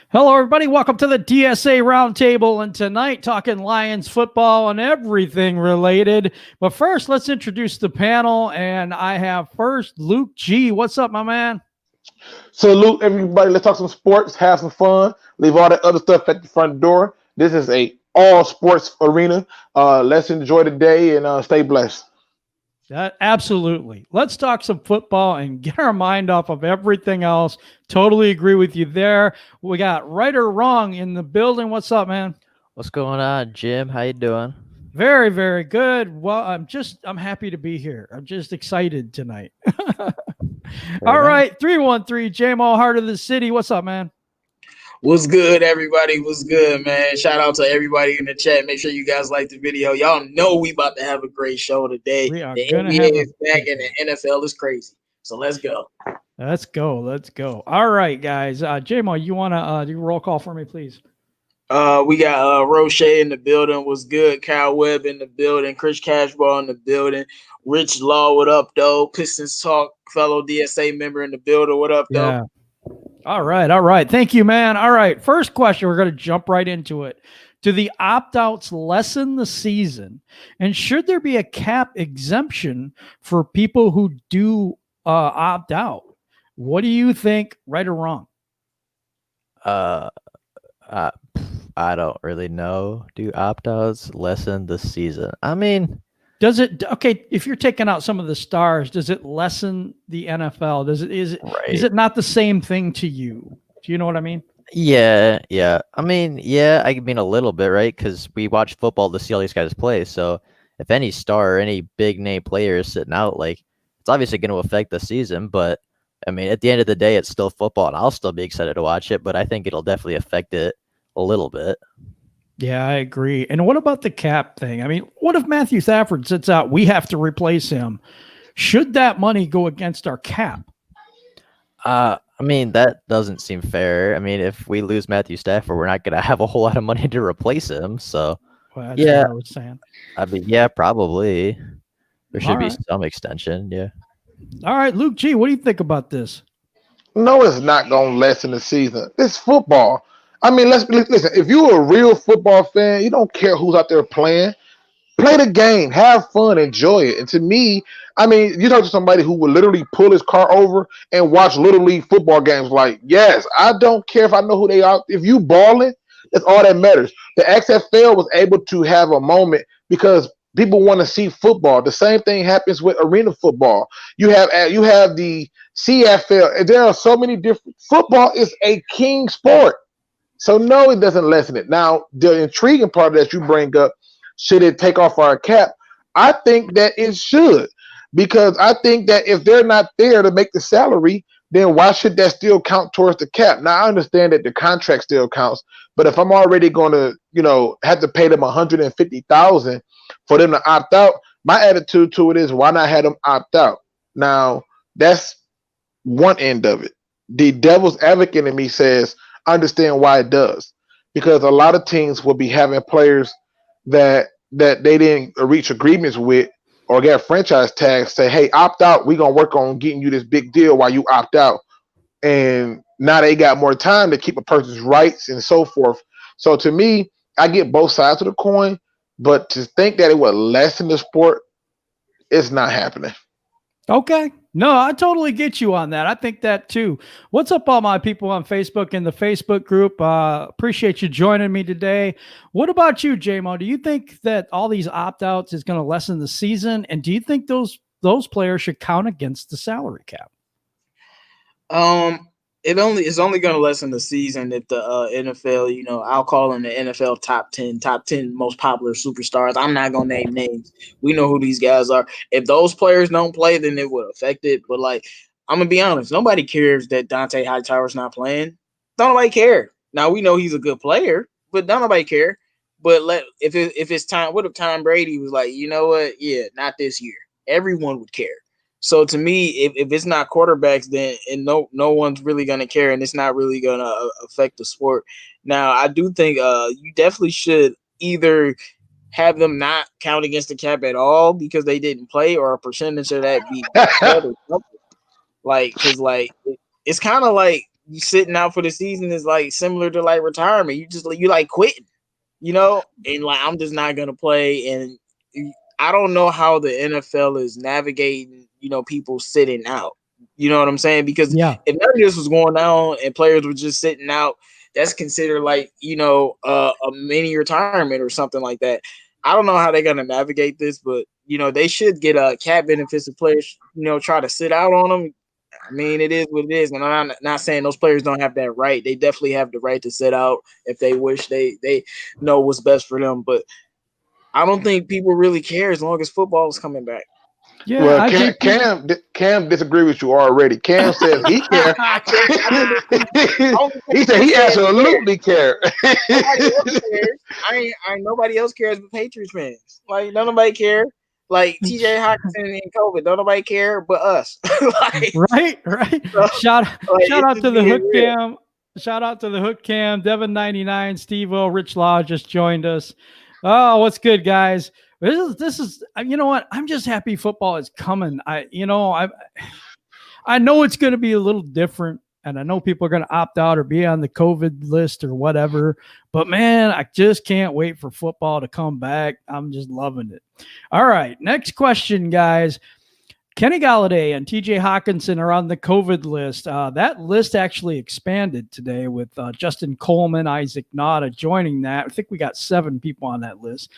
Hello, everybody. Welcome to the DSA Roundtable, and tonight talking Lions football and everything related. But first, let's introduce the panel, and I have first Luke G. What's up, my man? Salute everybody. Let's talk some sports, have some fun, leave all that other stuff at the front door. This is a all sports arena. Let's enjoy the day and stay blessed. Absolutely. Let's talk some football and get our mind off of everything else. Totally agree with you there. We got right or wrong in the building. What's up, man? What's going on, Jim? How you doing? Very, very good. Well, I'm happy to be here. I'm just excited tonight. All right, 313 JMO, Heart of the City. What's up, man? What's good, everybody? What's good, man? Shout out to everybody in the chat. Make sure you guys like the video. Y'all know we about to have a great show today. We are the gonna NBA have is back and the NFL is crazy. So let's go. Let's go. Let's go. All right, guys. JMO, you want to do a roll call for me, please? We got Roche in the building. Was good. Kyle Webb in the building. Chris Cashball in the building. Rich Law, what up, though? Pistons Talk, fellow DSA member in the building. What up, though? Yeah. All right. All right. Thank you, man. All right. First question. We're going to jump right into it. Do the opt-outs lessen the season? And should there be a cap exemption for people who do opt out? What do you think, right or wrong? I don't really know. Do opt-outs lessen the season? I mean, does it? Okay, if you're taking out some of the stars, does it lessen the NFL? Is it not the same thing to you? Do you know what I mean? Yeah. I mean a little bit, right? Because we watch football to see all these guys play. So if any star or any big name player is sitting out, like, it's obviously going to affect the season. But I mean, at the end of the day, it's still football, and I'll still be excited to watch it. But I think it'll definitely affect it a little bit. Yeah, I agree. And what about the cap thing? I mean, what if Matthew Stafford sits out? We have to replace him. Should that money go against our cap? I mean, that doesn't seem fair. I mean, if we lose Matthew Stafford, we're not going to have a whole lot of money to replace him. So, well, that's what I was saying. I mean, yeah, probably. There should be right. some extension, yeah. All right, Luke G., what do you think about this? No, it's not going to lessen the season. It's football. I mean, listen. If you're a real football fan, you don't care who's out there playing. Play the game, have fun, enjoy it. And to me, I mean, you talk to somebody who would literally pull his car over and watch Little League football games. Like, yes, I don't care if I know who they are. If you balling, that's all that matters. The XFL was able to have a moment because people want to see football. The same thing happens with arena football. You have the CFL. There are so many different. Football is a king sport. So no, it doesn't lessen it. Now, the intriguing part that you bring up, should it take off our cap? I think that it should, because I think that if they're not there to make the salary, then why should that still count towards the cap? Now, I understand that the contract still counts, but if I'm already going to, have to pay them $150,000 for them to opt out, my attitude to it is, why not have them opt out? Now, that's one end of it. The devil's advocate in me says, understand why it does, because a lot of teams will be having players that they didn't reach agreements with or get franchise tags, say, hey, opt out, we're going to work on getting you this big deal while you opt out. And now they got more time to keep a person's rights and so forth. So to me, I get both sides of the coin, but to think that it would lessen the sport, it's not happening. Okay. No, I totally get you on that. I think that too. What's up, all my people on Facebook in the Facebook group? Appreciate you joining me today. What about you, JMO? Do you think that all these opt-outs is going to lessen the season? And do you think those players should count against the salary cap? It's only going to lessen the season if the NFL, I'll call them the NFL top 10 most popular superstars. I'm not going to name names. We know who these guys are. If those players don't play, then it would affect it. But, I'm going to be honest. Nobody cares that Dante Hightower's not playing. Don't nobody care. Now, we know he's a good player, but don't nobody care. But if it's time, what if Tom Brady was like, you know what? Yeah, not this year. Everyone would care. So to me, if it's not quarterbacks, then no one's really gonna care, and it's not really gonna affect the sport. Now, I do think you definitely should either have them not count against the cap at all because they didn't play, or a percentage of that be better. Because it's kind of like you sitting out for the season is like similar to like retirement. You like quitting, and like I'm just not gonna play. And I don't know how the NFL is navigating, people sitting out. You know what I'm saying? Because Yeah. if none of this was going on and players were just sitting out, that's considered like, a mini retirement or something like that. I don't know how they're going to navigate this, but, they should get cap benefits if players, try to sit out on them. I mean, it is what it is. And I'm not saying those players don't have that right. They definitely have the right to sit out if they wish. They know what's best for them. But I don't think people really care as long as football is coming back. Yeah, well, Cam disagree with you already. Cam says he cares. He said he absolutely cares. Nobody else cares. Nobody else cares but Patriots fans. Like, nobody care. Like TJ Hawkinson and COVID, don't nobody care but us. Right. So, Shout out to the Hook real. Cam. Shout out to the Hook Cam. Devin99, Steve-O, Rich Law just joined us. Oh, what's good, guys? This is you know what? I'm just happy football is coming. I know it's going to be a little different, and I know people are going to opt out or be on the COVID list or whatever. But man, I just can't wait for football to come back. I'm just loving it. All right, next question, guys. Kenny Galladay and TJ Hawkinson are on the COVID list. That list actually expanded today with Justin Coleman, Isaac Nada joining that. I think we got 7 people on that list.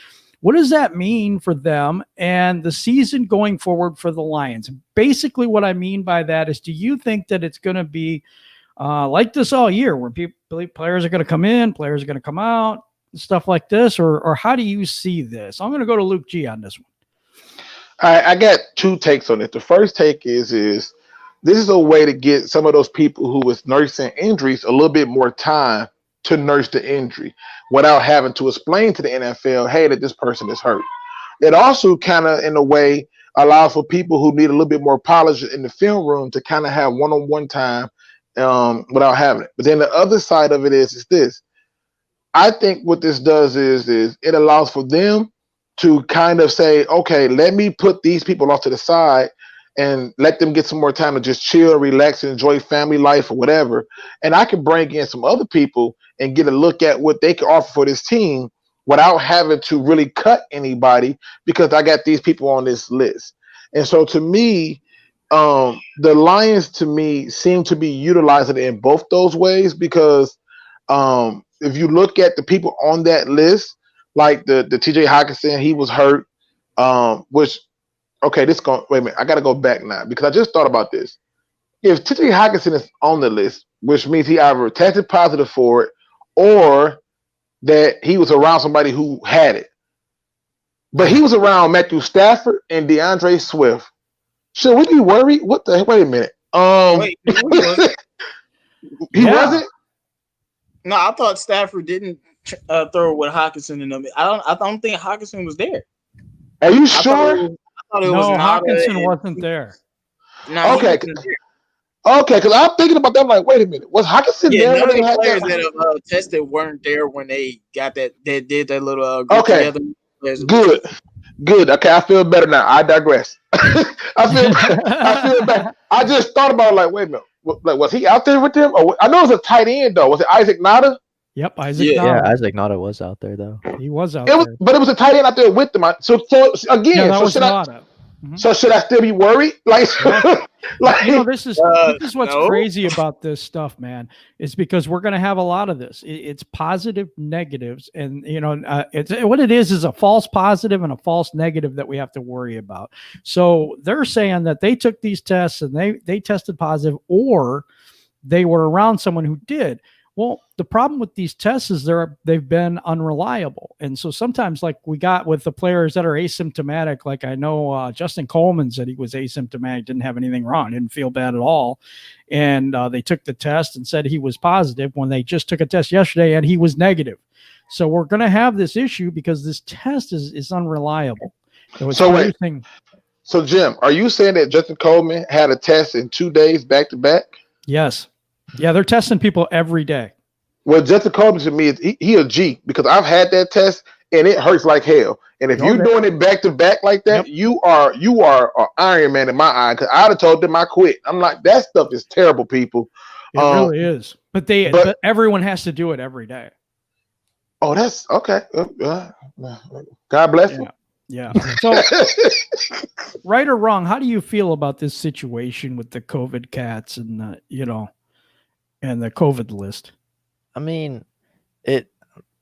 What does that mean for them and the season going forward for the Lions? Basically, what I mean by that is, do you think that it's going to be like this all year, where players are going to come in, players are going to come out, stuff like this, or how do you see this? I'm going to go to Luke G on this one. I got 2 takes on it. The first take is this is a way to get some of those people who was nursing injuries a little bit more time to nurse the injury without having to explain to the NFL, hey, that this person is hurt. It also kind of, in a way, allows for people who need a little bit more polish in the film room to kind of have one-on-one time without having it. But then the other side of it is this. I think what this does is it allows for them to kind of say, okay, let me put these people off to the side and let them get some more time to just chill, relax, and enjoy family life or whatever. And I can bring in some other people and get a look at what they can offer for this team without having to really cut anybody, because I got these people on this list. And so to me, the Lions to me seem to be utilizing it in both those ways, because if you look at the people on that list, like the TJ Hawkinson, he was hurt, which okay, wait a minute. I got to go back now because I just thought about this. If TJ Hawkinson is on the list, which means he either tested positive for it or that he was around somebody who had it. But he was around Matthew Stafford and DeAndre Swift. Should we be worried? What the heck? Wait a minute. He wasn't? No, I thought Stafford didn't throw with Hawkinson in them. I don't think Hawkinson was there. Are you sure? No, Hawkinson wasn't there. No, okay, because I'm thinking about that. I'm like, wait a minute, was Hawkinson there? None of the players that have tested weren't there when they got that. They did that little group together. Good. Okay, I feel better now. I digress. I feel better. I just thought about it, like, wait a minute, like, was he out there with them? Or I know it was a tight end though. Was it Isaac Nada? Yep, Isaac Nada. Yeah, Isaac Nada was out there though. He was out there. But it was a tight end out there with them. So again, yeah, that was Nada. So should I still be worried? Like, this is what's crazy about this stuff, man. Is because we're going to have a lot of this. It's positive, negatives, and it's what it is a false positive and a false negative that we have to worry about. So they're saying that they took these tests and they tested positive, or they were around someone who did. Well, the problem with these tests is they've been unreliable. And so sometimes, like we got with the players that are asymptomatic, like I know Justin Coleman said he was asymptomatic, didn't have anything wrong, didn't feel bad at all. And they took the test and said he was positive when they just took a test yesterday and he was negative. So we're going to have this issue because this test is unreliable. So Jim, are you saying that Justin Coleman had a test in 2 days back to back? Yes. Yeah, they're testing people every day. Well, Justin Coleman to me, he a G, because I've had that test and it hurts like hell. And if you're doing it back to back like that, you are an Iron Man in my eye. Because I'd have told them I quit. I'm like, that stuff is terrible, people. It really is. But but everyone has to do it every day. oh, that's okay. God bless Yeah. Yeah. So, right or wrong, how do you feel about this situation with the COVID cats and and the COVID list? I mean, it.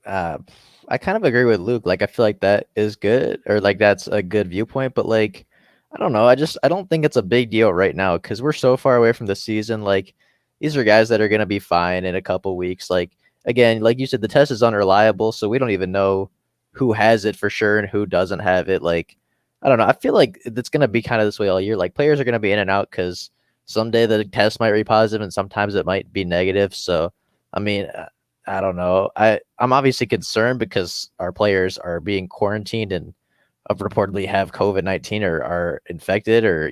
I kind of agree with Luke. Like, I feel like that is good, or like that's a good viewpoint. But like, I don't know. I don't think it's a big deal right now because we're so far away from the season. Like, these are guys that are gonna be fine in a couple weeks. Like, again, like you said, the test is unreliable, so we don't even know who has it for sure and who doesn't have it. Like, I don't know. I feel like it's gonna be kind of this way all year. Like, players are gonna be in and out because someday the test might be positive and sometimes it might be negative. So, I mean, I don't know. I'm obviously concerned because our players are being quarantined and reportedly have COVID-19 or are infected or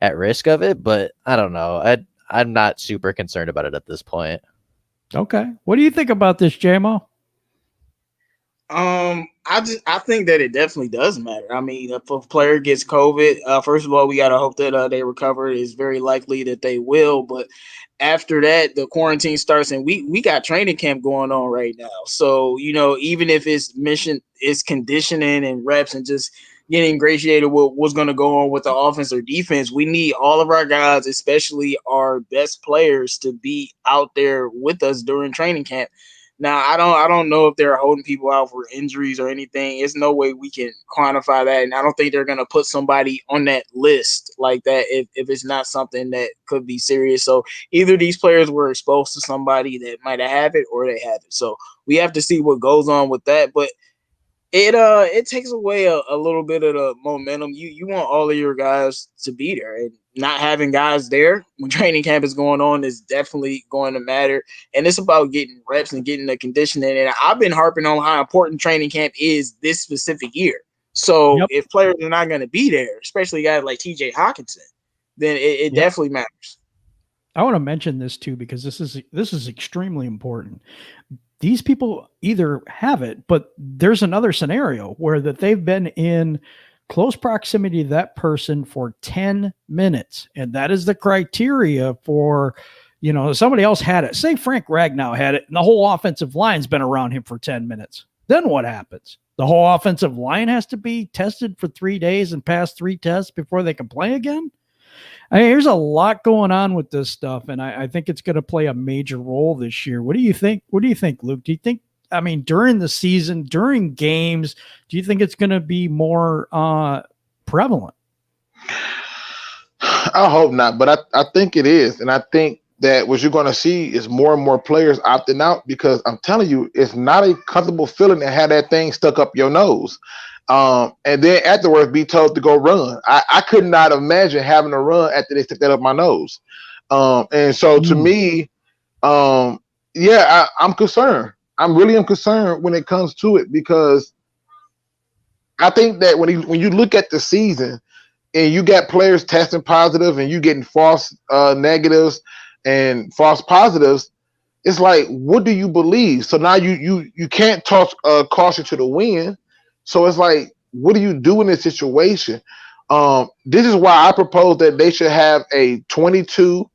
at risk of it. But I don't know. I'm not super concerned about it at this point. Okay. What do you think about this, JMO? I think that it definitely does matter. I mean, if a player gets COVID, first of all, we gotta hope that they recover. It's very likely that they will, but after that, the quarantine starts, and we got training camp going on right now. So even if it's conditioning and reps and just getting ingratiated with what's going to go on with the offense or defense, we need all of our guys, especially our best players, to be out there with us during training camp. Now, I don't know if they're holding people out for injuries or anything. There's no way we can quantify that, and I don't think they're going to put somebody on that list like that if it's not something that could be serious. So either these players were exposed to somebody that might have it or they have it. So we have to see what goes on with that. But it takes away a little bit of the momentum. You want all of your guys to be there, and not having guys there when training camp is going on is definitely going to matter. And it's about getting reps and getting the conditioning. And I've been harping on how important training camp is this specific year. So Yep. if players are not going to be there, especially guys like TJ Hawkinson, then it Yep. definitely matters. I want to mention this too because this is extremely important. These people either have it, but there's another scenario where that they've been in close proximity to that person for 10 minutes. And that is the criteria for, somebody else had it. Say Frank Ragnow had it and the whole offensive line's been around him for 10 minutes. Then what happens? The whole offensive line has to be tested for 3 days and pass 3 tests before they can play again. I mean, there's a lot going on with this stuff, and I think it's going to play a major role this year. What do you think? What do you think, Luke? Do you think, during the season, during games, do you think it's going to be more prevalent? I hope not, but I think it is. And I think that what you're going to see is more and more players opting out because I'm telling you, it's not a comfortable feeling to have that thing stuck up your nose. And then afterwards be told to go run. I could not imagine having to run after they stick that up my nose. And so to me, I'm concerned. I'm really concerned when it comes to it because I think that when you look at the season and you got players testing positive and you getting false negatives and false positives, it's like, what do you believe? So now you can't toss caution to the wind. So it's like, what do you do in this situation? This is why I propose that they should have a 22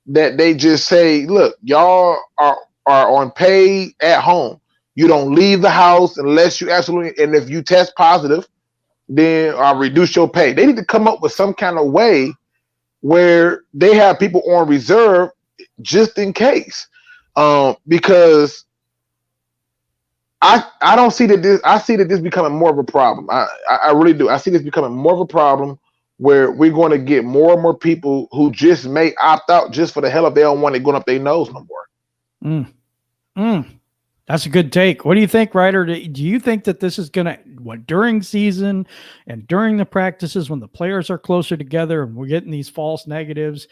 that they just say, look, y'all are on paid at home. You don't leave the house unless you absolutely, and if you test positive, then I'll reduce your pay. They need to come up with some kind of way where they have people on reserve just in case. Because I don't see that this. I see that this becoming more of a problem. I really do. I see this becoming more of a problem where we're going to get more and more people who just may opt out just for the hell of they don't want it going up their nose no more. That's a good take. What do you think, Ryder? Do you think that this is going to, during season and during the practices when the players are closer together and we're getting these false negatives,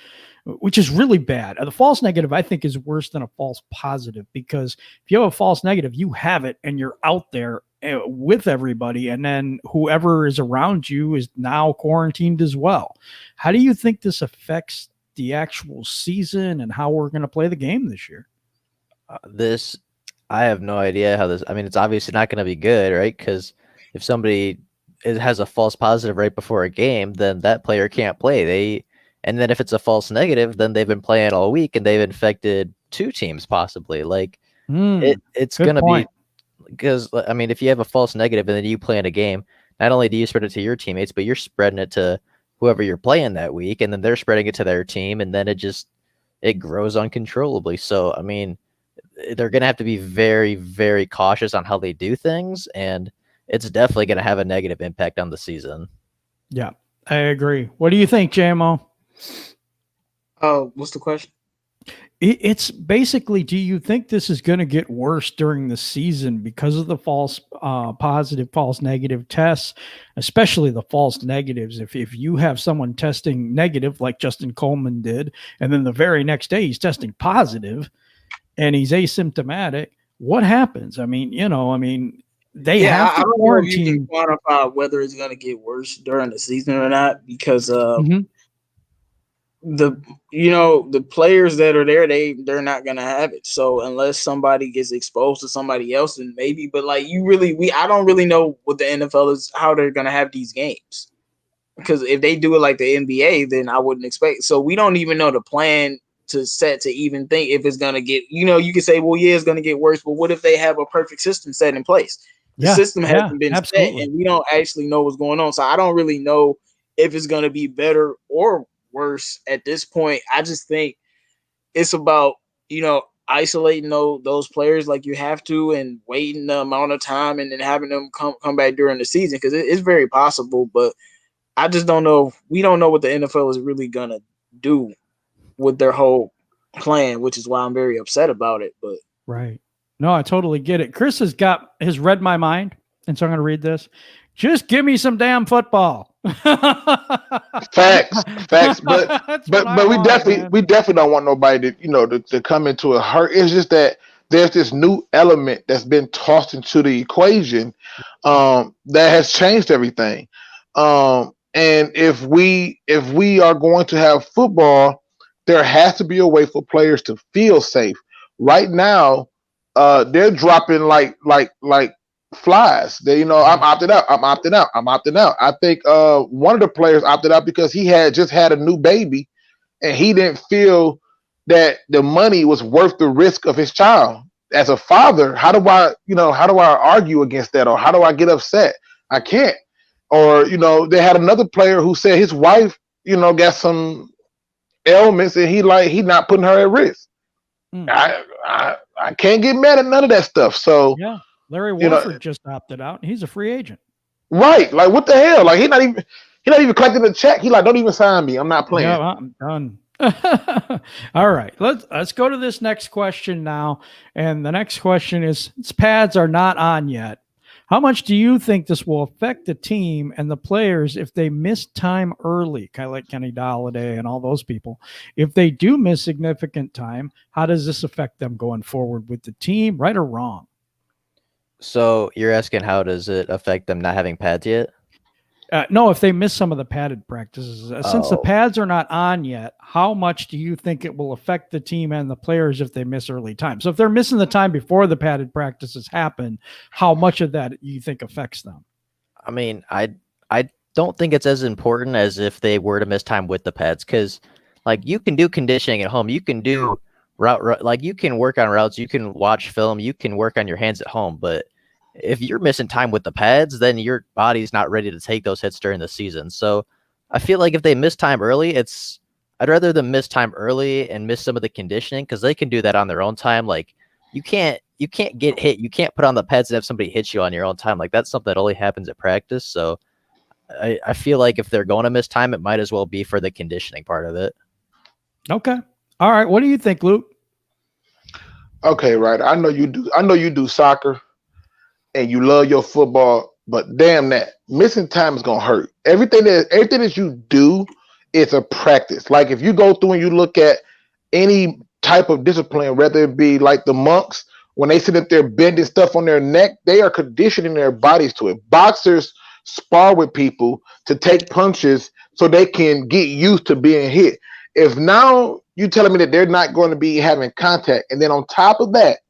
which is really bad. The false negative, I think, is worse than a false positive because if you have a false negative, you have it and you're out there with everybody. And then whoever is around you is now quarantined as well. How do you think this affects the actual season and how we're going to play the game this year? I have no idea how this. I mean, it's obviously not going to be good, right? Because if somebody has a false positive right before a game, then that player can't play. And then if it's a false negative, then they've been playing all week and they've infected 2 teams possibly. Like it's good gonna point. be because I mean, if you have a false negative and then you play in a game, not only do you spread it to your teammates, but you're spreading it to whoever you're playing that week, and then they're spreading it to their team, and then it grows uncontrollably. So I mean, they're gonna have to be very, very cautious on how they do things, and it's definitely gonna have a negative impact on the season. Yeah, I agree. What do you think, JMO? What's the question? It's basically, do you think this is going to get worse during the season because of the false positive, false negative tests, especially the false negatives? If you have someone testing negative, like Justin Coleman did, and then the very next day he's testing positive and he's asymptomatic, what happens? I mean, they have to I don't know if you quarantine. can quantify whether it's going to get worse during the season or not, because Mhm. the players that are there, they're not gonna have it. So unless somebody gets exposed to somebody else, then maybe. But like I don't really know what the NFL is, how they're gonna have these games. Because if they do it like the NBA, then I wouldn't expect. So we don't even know the plan to set to even think if it's gonna get. You can say, well, yeah, it's gonna get worse, but what if they have a perfect system set in place? The system hasn't been absolutely. set, and we don't actually know what's going on. So I don't really know if it's gonna be better or worse at this point. I just think it's about isolating those players like you have to, and waiting the amount of time, and then having them come back during the season, because it's very possible. But I just don't know. We don't know what the NFL is really gonna do with their whole plan, which is why I'm very upset about it. But Right. No, I totally get it. Chris has read my mind, and so I'm going to read this. Just give me some damn football. Facts, but That's what I we want, definitely man. don't want nobody to come into a hurt. It's just that there's this new element that's been tossed into the equation that has changed everything. And if we are going to have football, there has to be a way for players to feel safe. Right now, they're dropping like flies. I'm opted out. I'm opting out. I'm opting out. I think one of the players opted out because he had just had a new baby and he didn't feel that the money was worth the risk of his child. As a father, how do I argue against that, or how do I get upset? I can't. Or they had another player who said his wife got some ailments and he not putting her at risk. Mm. I can't get mad at none of that stuff. So Yeah. Larry Warford just opted out. He's a free agent. right, like what the hell? Like he's not even collecting the check. He like, don't even sign me. I'm not playing. Yeah, I'm done. All right, let's go to this next question now. And the next question is: pads are not on yet. How much do you think this will affect the team and the players if they miss time early, kind of like Kenny Golladay and all those people? If they do miss significant time, how does this affect them going forward with the team, right or wrong? So you're asking how does it affect them not having pads yet? No, if they miss some of the padded practices. Since the Oh. pads are not on yet, how much do you think it will affect the team and the players if they miss early time? So if they're missing the time before the padded practices happen, how much of that you think affects them? I mean, I don't think it's as important as if they were to miss time with the pads, because like you can do conditioning at home, you can do route, like you can work on routes, you can watch film, you can work on your hands at home, but if you're missing time with the pads, then your body's not ready to take those hits during the season. So I feel like if they miss time early, I'd rather them miss time early and miss some of the conditioning, because they can do that on their own time. Like you can't get hit. You can't put on the pads and have somebody hit you on your own time. Like that's something that only happens at practice. So I feel like if they're going to miss time, it might as well be for the conditioning part of it. Okay. All right. What do you think, Luke? Okay, right. I know you do soccer and you love your football, but damn that missing time is gonna hurt. Everything that you do is a practice. Like if you go through and you look at any type of discipline, whether it be like the monks, when they sit up there bending stuff on their neck, they are conditioning their bodies to it. Boxers spar with people to take punches so they can get used to being hit. If now you telling me that they're not going to be having contact, and then on top of that,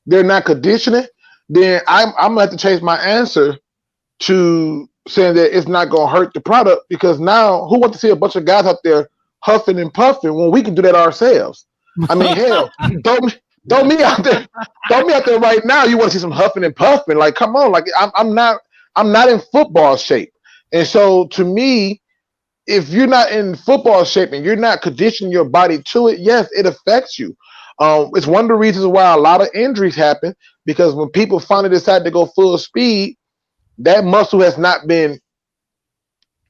they're not conditioning, then I'm gonna have to change my answer to saying that it's not gonna hurt the product, because now who wants to see a bunch of guys out there huffing and puffing when we can do that ourselves. I mean, hell, throw me out there, right now. You want to see some huffing and puffing? Like, come on, like I'm not in football shape, and so to me, if you're not in football shape and you're not conditioning your body to it, yes, it affects you. It's one of the reasons why a lot of injuries happen, because when people finally decide to go full speed, that muscle has not been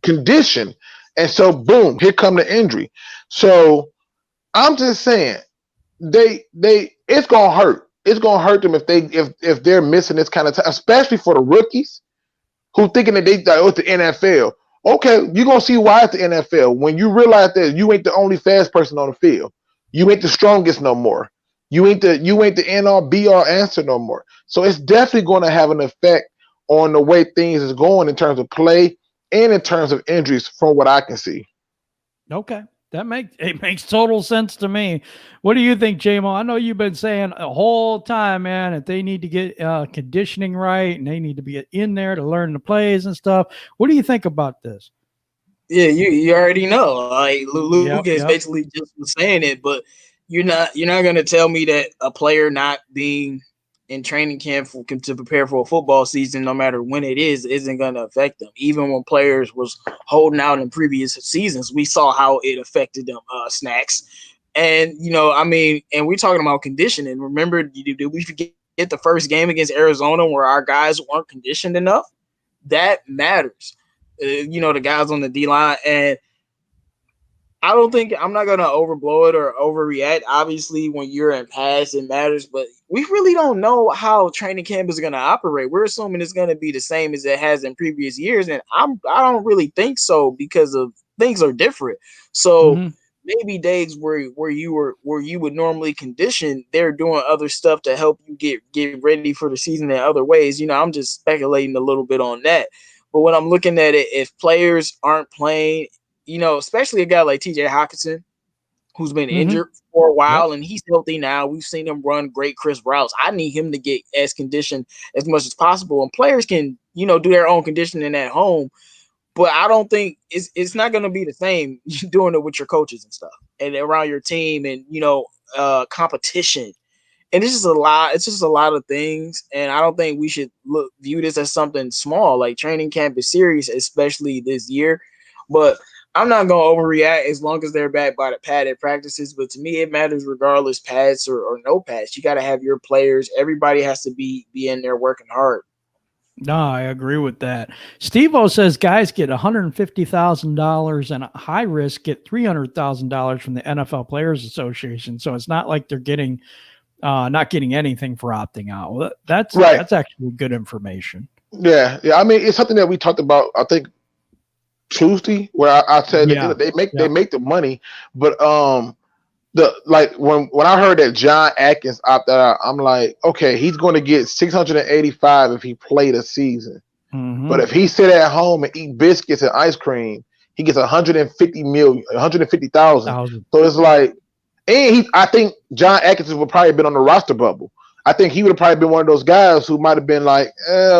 conditioned, and so boom, here come the injury. So I'm just saying, it's gonna hurt. It's gonna hurt them if they're missing this kind of time, especially for the rookies who thinking that it's the NFL. Okay, you're gonna see why it's the NFL when you realize that you ain't the only fast person on the field. You ain't the strongest no more. You ain't the end all be all answer no more. So it's definitely going to have an effect on the way things is going in terms of play and in terms of injuries, from what I can see. Okay. It makes total sense to me. What do you think, JMO? I know you've been saying a whole time, man, that they need to get conditioning right and they need to be in there to learn the plays and stuff. What do you think about this? Yeah, you already know. Like Luke is Yep. basically just saying it, but you're not gonna tell me that a player not being in training camp to prepare for a football season, no matter when it is, isn't gonna affect them. Even when players was holding out in previous seasons, we saw how it affected them. Snacks, and and we're talking about conditioning. Remember, did we forget the first game against Arizona where our guys weren't conditioned enough? That matters. The guys on the D line, and I'm not gonna overblow it or overreact. Obviously, when you're in pass, it matters, but we really don't know how training camp is gonna operate. We're assuming it's gonna be the same as it has in previous years, and I don't really think so because of things are different. So maybe days where you would normally condition, they're doing other stuff to help you get ready for the season in other ways. I'm just speculating a little bit on that. But when I'm looking at it, if players aren't playing, especially a guy like TJ Hawkinson, who's been injured for a while and he's healthy now. We've seen him run great crisp routes. I need him to get as conditioned as much as possible. And players can, do their own conditioning at home. But I don't think it's not going to be the same doing it with your coaches and stuff and around your team and, competition. And it's just a lot. It's just a lot of things. And I don't think we should view this as something small. Like training camp is serious, especially this year. But I'm not going to overreact as long as they're backed by the padded practices. But to me, it matters regardless, pads or no pads. You got to have your players. Everybody has to be in there working hard. No, I agree with that. Steve-O says guys get $150,000 and high risk get $300,000 from the NFL Players Association. So it's not like they're getting not getting anything for opting out. Well, that's right. That's actually good information. Yeah. I mean, it's something that we talked about, I think, Tuesday, where I said that they make the money, but when I heard that John Atkins opted out, I'm like, okay, he's going to get $685 if he played a season, but if he sit at home and eat biscuits and ice cream, he gets $150,000. So it's like, and I think John Atkins would probably have been on the roster bubble. I think he would have probably been one of those guys who might have been like,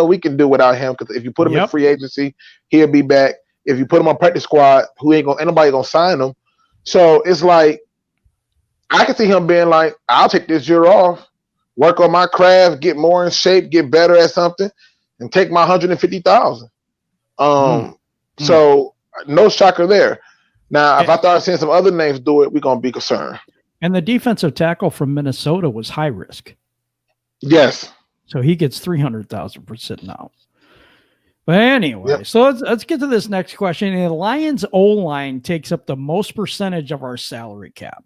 we can do without him, because if you put him in free agency, he'll be back. If you put him on practice squad, ain't nobody gonna sign him. So it's like, I can see him being like, I'll take this year off, work on my craft, get more in shape, get better at something, and take my $150,000. So no shocker there. Now, if I start seeing some other names do it, we're gonna be concerned. And the defensive tackle from Minnesota was high risk. Yes. So he gets $300,000 for sitting out. But anyway, so let's get to this next question. The Lions O-line takes up the most percentage of our salary cap.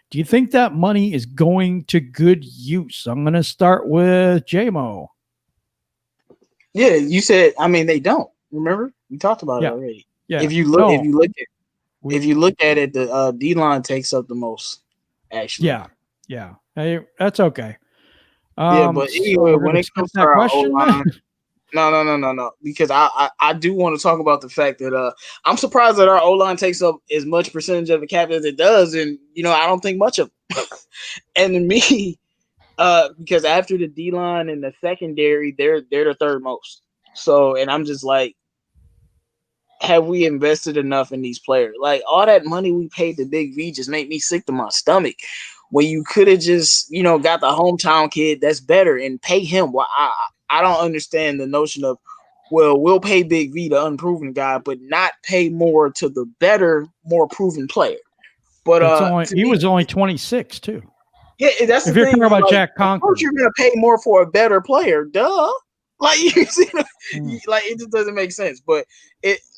Do you think that money is going to good use? I'm going to start with JMO. Yeah, you said. I mean, they don't. Remember, we talked about it already. Yeah. If you look at it, the D-line takes up the most. Actually. Yeah. Hey, that's okay. But anyway, when it comes to our O-line. No. Because I do want to talk about the fact that I'm surprised that our O-line takes up as much percentage of the cap as it does, and I don't think much of it. And to me, because after the D-line and the secondary, they're the third most. So, and I'm just like, have we invested enough in these players? Like all that money we paid to Big V just made me sick to my stomach. When you could have just, got the hometown kid that's better and pay him. Well, I don't understand the notion of, well, we'll pay Big V, the unproven guy, but not pay more to the better, more proven player. But he was only 26 too. Yeah, that's if the you're thing. talking about like, Jack Conklin, of course you're gonna pay more for a better player, duh. Like you see, like it just doesn't make sense. But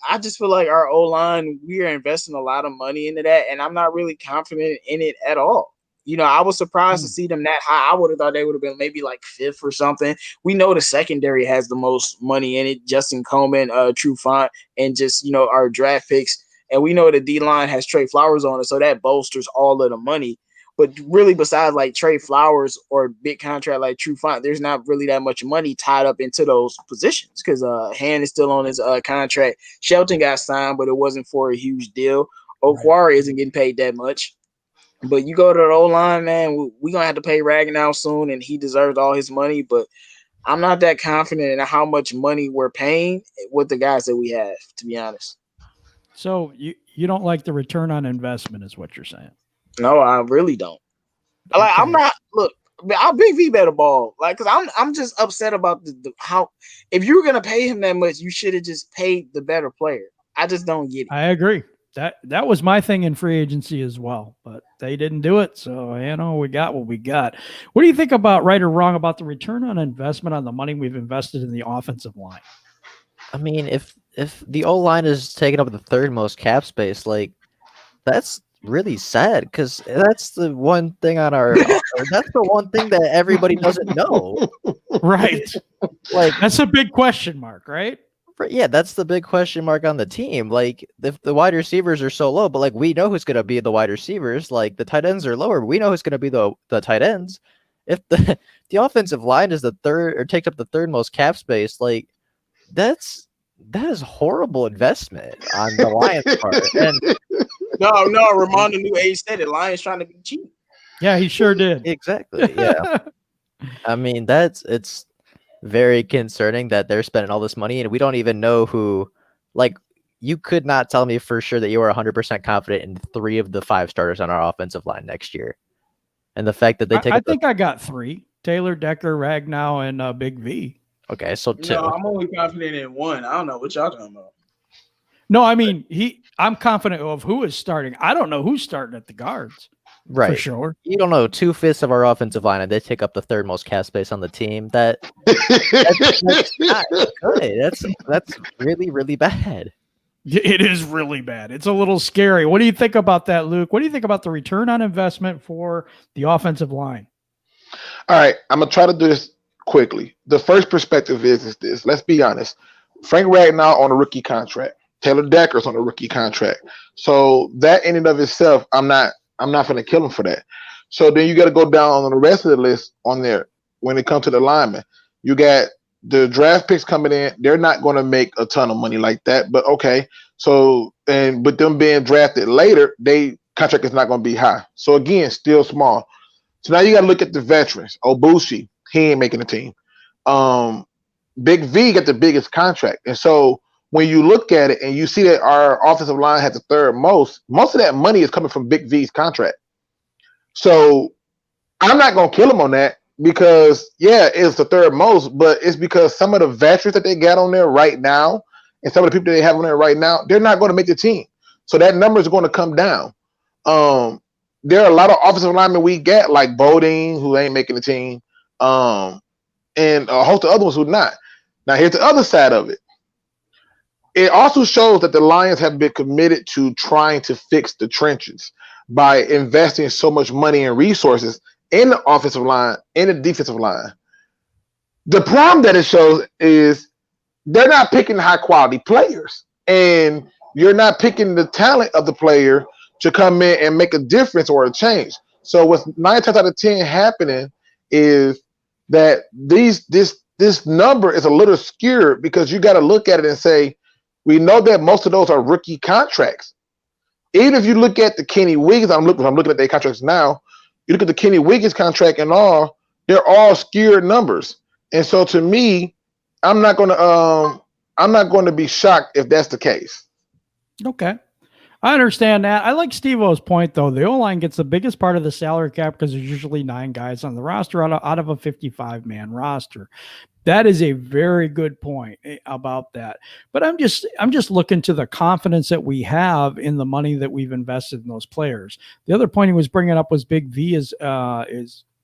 I just feel like our O-line, we are investing a lot of money into that, and I'm not really confident in it at all. I was surprised to see them that high. I would have thought they would have been maybe like fifth or something. We know the secondary has the most money in it. Justin Coleman, Trufant, and just our draft picks. And we know the D-line has Trey Flowers on it, so that bolsters all of the money. But really, besides like Trey Flowers or big contract like Trufant, there's not really that much money tied up into those positions because Han is still on his contract. Shelton got signed, but it wasn't for a huge deal. Okwara isn't getting paid that much. But you go to the O-line, man, we're going to have to pay Ragnow soon, and he deserves all his money. But I'm not that confident in how much money we're paying with the guys that we have, to be honest. So you don't like the return on investment is what you're saying? No, I really don't. Like, okay. I'm not. Look, I'll Big V better ball. Like, cause I'm just upset about the how. If you were gonna pay him that much, you should have just paid the better player. I just don't get it. I agree. That was my thing in free agency as well, but they didn't do it. So we got what we got. What do you think about, right or wrong, about the return on investment on the money we've invested in the offensive line? I mean, if the O-line is taking up the third most cap space, like that's really sad because that's the one thing on that's the one thing that everybody doesn't know. Right. Like that's a big question mark, right? Yeah, that's the big question mark on the team. Like if the wide receivers are so low, but like we know who's going to be the wide receivers, like the tight ends are lower. We know who's going to be the tight ends. If the offensive line is the third or takes up the third most cap space, like that is horrible investment on the Lions part. And no, Ramonda New Age said it. Lions trying to be cheap. Yeah, he sure did. Exactly. Yeah. I mean, it's very concerning that they're spending all this money and we don't even know who. Like, you could not tell me for sure that you are 100% confident in 3 of the 5 starters on our offensive line next year. And the fact that they take, I got 3: Taylor, Decker, Ragnow, and Big V. Okay, so 2. No, I'm only confident in 1. I don't know what y'all talking about. No, I mean I'm confident of who is starting. I don't know who's starting at the guards. Right. For sure. You don't know 2/5 of our offensive line and they take up the third most cap space on the team. That's not good. That's really, really bad. It is really bad. It's a little scary. What do you think about that, Luke? What do you think about the return on investment for the offensive line? All right, I'm gonna try to do this quickly. The first perspective is this. Let's be honest. Frank Ragnow on a rookie contract. Taylor Decker's on a rookie contract. So that in and of itself, I'm not going to kill him for that. So then you got to go down on the rest of the list on there when it comes to the linemen. You got the draft picks coming in. They're not going to make a ton of money like that, but okay. So, but them being drafted later, they contract is not going to be high. So again, still small. So now you got to look at the veterans. Obushi, he ain't making the team. Big V got the biggest contract. And so when you look at it and you see that our offensive line has the third most of that money is coming from Big V's contract. So I'm not going to kill him on that because, yeah, it's the third most, but it's because some of the veterans that they got on there right now and some of the people that they have on there right now, they're not going to make the team. So that number is going to come down. There are a lot of offensive linemen we get, like Bodine, who ain't making the team, and a host of other ones who not. Now, here's the other side of it. It also shows that the Lions have been committed to trying to fix the trenches by investing so much money and resources in the offensive line and the defensive line. The problem that it shows is they're not picking high quality players, and you're not picking the talent of the player to come in and make a difference or a change. So what's 9 times out of 10 happening is that this number is a little skewed because you got to look at it and say, we know that most of those are rookie contracts. Even if you look at the Kenny Wiggins, I'm looking at their contracts now. You look at the Kenny Wiggins contract and all, they're all skewed numbers. And so to me, I'm not going to be shocked if that's the case. Okay. I understand that. I like Steve-O's point, though. The O-line gets the biggest part of the salary cap because there's usually 9 guys on the roster out of a 55-man roster. That is a very good point about that. But I'm just looking to the confidence that we have in the money that we've invested in those players. The other point he was bringing up was Big V is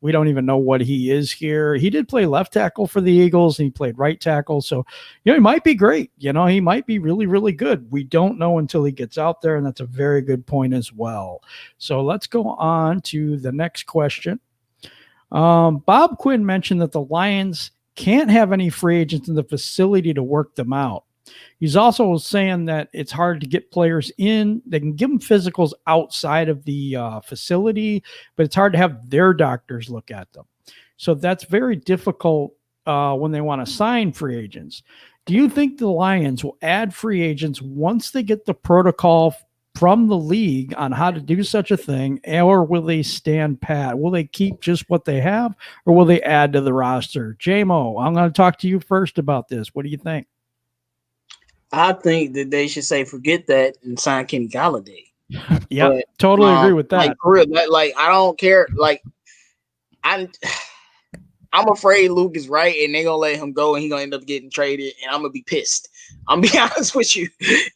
we don't even know what he is here. He did play left tackle for the Eagles, and he played right tackle. So, he might be great. He might be really, really good. We don't know until he gets out there, and that's a very good point as well. So let's go on to the next question. Bob Quinn mentioned that the Lions can't have any free agents in the facility to work them out. He's also saying that it's hard to get players in. They can give them physicals outside of the facility, but it's hard to have their doctors look at them. So that's very difficult when they want to sign free agents. Do you think the Lions will add free agents once they get the protocol from the league on how to do such a thing, or will they stand pat? Will they keep just what they have, or will they add to the roster? J-Mo, I'm going to talk to you first about this. What do you think? I think that they should say forget that and sign Kenny Galladay. Yeah, totally agree with that. Like, for real, like I don't care. Like I'm afraid Luke is right, and they're gonna let him go, and he's gonna end up getting traded, and I'm gonna be pissed. I'm gonna be honest with you.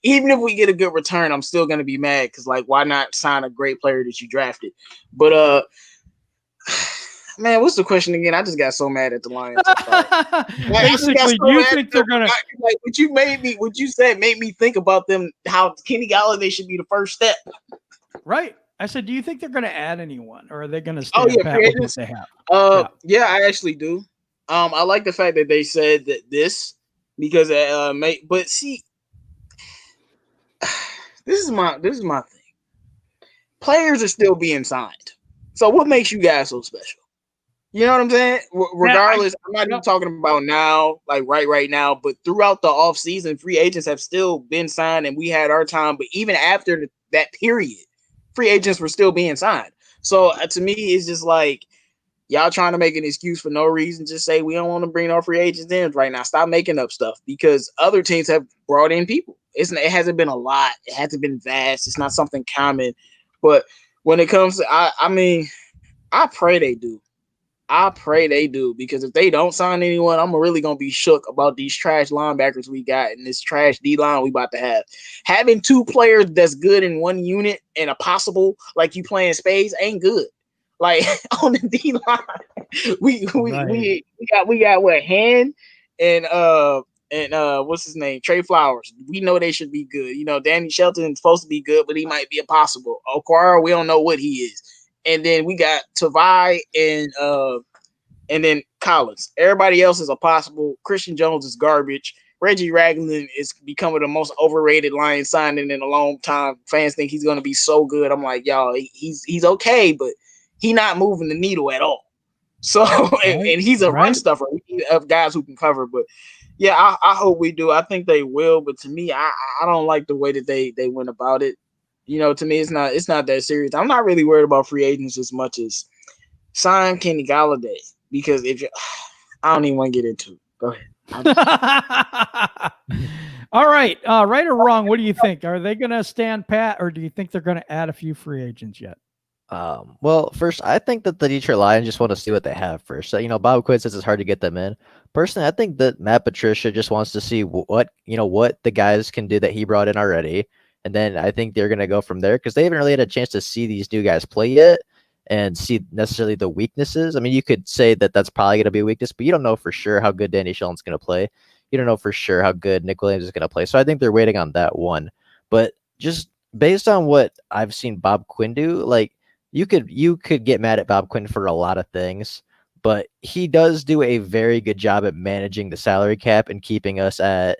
Even if we get a good return, I'm still gonna be mad because, like, why not sign a great player that you drafted? But man, what's the question again? I just got so mad at the Lions. Basically, do you think they're gonna like what you said made me think about them, how Kenny Galladay should be the first step. Right. I said, do you think they're gonna add anyone, or are they gonna stay pat with what they have? Yeah, I actually do. I like the fact that they said that this because but see, this is my thing. Players are still being signed. So what makes you guys so special? You know what I'm saying? Regardless, I'm not even talking about now, like right now, but throughout the offseason, free agents have still been signed, and we had our time. But even after that period, free agents were still being signed. So to me, it's just like y'all trying to make an excuse for no reason. Just say we don't want to bring our free agents in right now. Stop making up stuff because other teams have brought in people. It hasn't been a lot. It hasn't been vast. It's not something common. But when it comes to, I mean, I pray they do. I pray they do, because if they don't sign anyone, I'm really going to be shook about these trash linebackers we got and this trash D-line we about to have. Having 2 players that's good in one unit and a possible, like you playing spades, ain't good. Like on the D-line, we got what, Hand and what's his name? Trey Flowers. We know they should be good. Danny Shelton's supposed to be good, but he might be a possible. Okwara, we don't know what he is. And then we got Tavai and then Collins. Everybody else is a possible. Christian Jones is garbage. Reggie Ragland is becoming the most overrated Lions signing in a long time. Fans think he's going to be so good. I'm like, y'all, he's okay, but he not moving the needle at all. So, and he's a run stuffer of guys who can cover. But yeah, I hope we do. I think they will. But to me, I don't like the way that they went about it. To me, it's not that serious. I'm not really worried about free agents as much as sign Kenny Galladay, because I don't even want to get into it. Go ahead. All right. Right or wrong, what do you think? Are they going to stand pat, or do you think they're going to add a few free agents yet? Well, first, I think that the Detroit Lions just want to see what they have first. So, Bob Quinn says it's hard to get them in. Personally, I think that Matt Patricia just wants to see what the guys can do that he brought in already. And then I think they're going to go from there, because they haven't really had a chance to see these new guys play yet and see necessarily the weaknesses. I mean, you could say that that's probably going to be a weakness, but you don't know for sure how good Danny Shelton's going to play. You don't know for sure how good Nick Williams is going to play. So I think they're waiting on that one. But just based on what I've seen Bob Quinn do, like you could get mad at Bob Quinn for a lot of things, but he does do a very good job at managing the salary cap and keeping us at,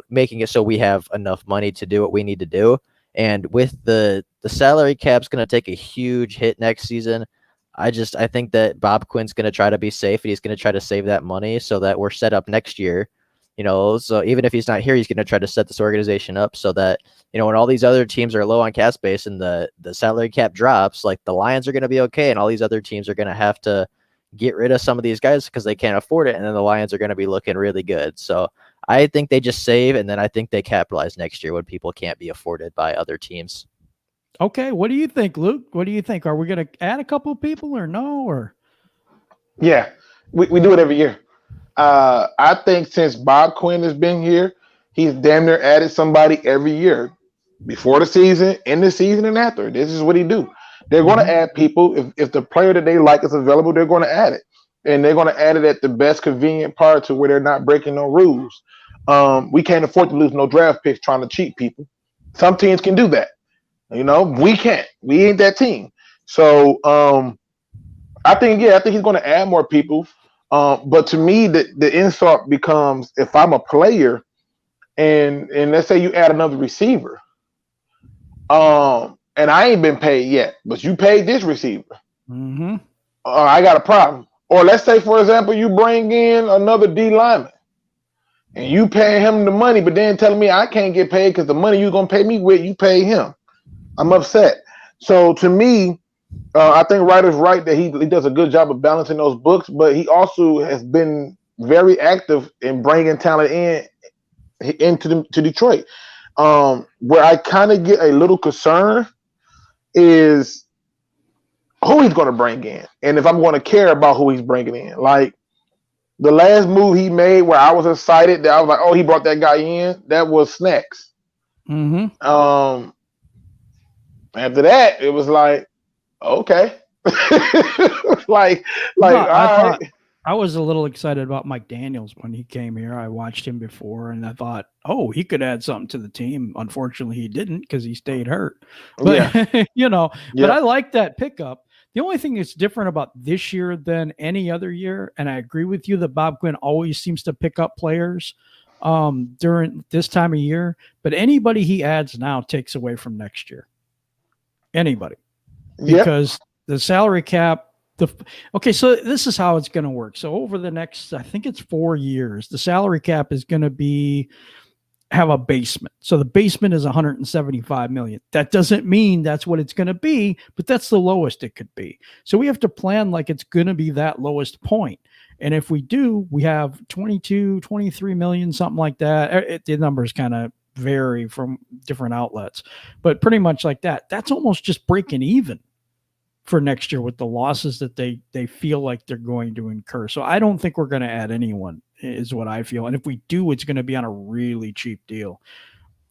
making it so we have enough money to do what we need to do. And with the salary cap's going to take a huge hit next season. I think that Bob Quinn's going to try to be safe, and he's going to try to save that money so that we're set up next year. So even if he's not here, he's going to try to set this organization up so that, when all these other teams are low on cap space and the salary cap drops, like the Lions are going to be okay, and all these other teams are going to have to get rid of some of these guys because they can't afford it, and then the Lions are going to be looking really good. So I think they just save, and then I think they capitalize next year when people can't be afforded by other teams. Okay, what do you think, Luke? What do you think? Are we going to add a couple of people or no? Or Yeah, we do it every year. I think since Bob Quinn has been here, he's damn near added somebody every year, before the season, in the season, and after. This is what he do. They're going to add people. If the player that they like is available, they're going to add it, and they're going to add it at the best convenient part to where they're not breaking no rules. We can't afford to lose no draft picks trying to cheat people. Some teams can do that. We can't. We ain't that team. So I think he's going to add more people. But to me, the insult becomes, if I'm a player, and let's say you add another receiver, and I ain't been paid yet, but you paid this receiver, I got a problem. Or let's say, for example, you bring in another D lineman, and you pay him the money, but then telling me I can't get paid because the money you're gonna pay me with, you pay him. I'm upset. So to me, I think Ryder's right that he does a good job of balancing those books, but he also has been very active in bringing talent into Detroit. Where I kind of get a little concerned is who he's going to bring in, and if I'm going to care about who he's bringing in. Like the last move he made, where I was excited that I was like, "Oh, he brought that guy in." That was Snacks. After that, it was like, okay, like no, all right. I was a little excited about Mike Daniels when he came here. I watched him before, and I thought, oh, he could add something to the team. Unfortunately, he didn't because he stayed hurt. But but I like that pickup. The only thing that's different about this year than any other year, and I agree with you that Bob Quinn always seems to pick up players during this time of year, but anybody he adds now takes away from next year. Anybody. Because the salary cap, so this is how it's going to work. So over the next, I think it's 4 years, the salary cap is going to have a basement. So the basement is 175 million. That doesn't mean that's what it's going to be, but that's the lowest it could be. So we have to plan like it's going to be that lowest point. And if we do, we have 22, 23 million, something like that. The numbers kind of vary from different outlets, but pretty much like that. That's almost just breaking even for next year with the losses that they feel like they're going to incur. So I don't think we're going to add anyone, is what I feel. And if we do, it's going to be on a really cheap deal.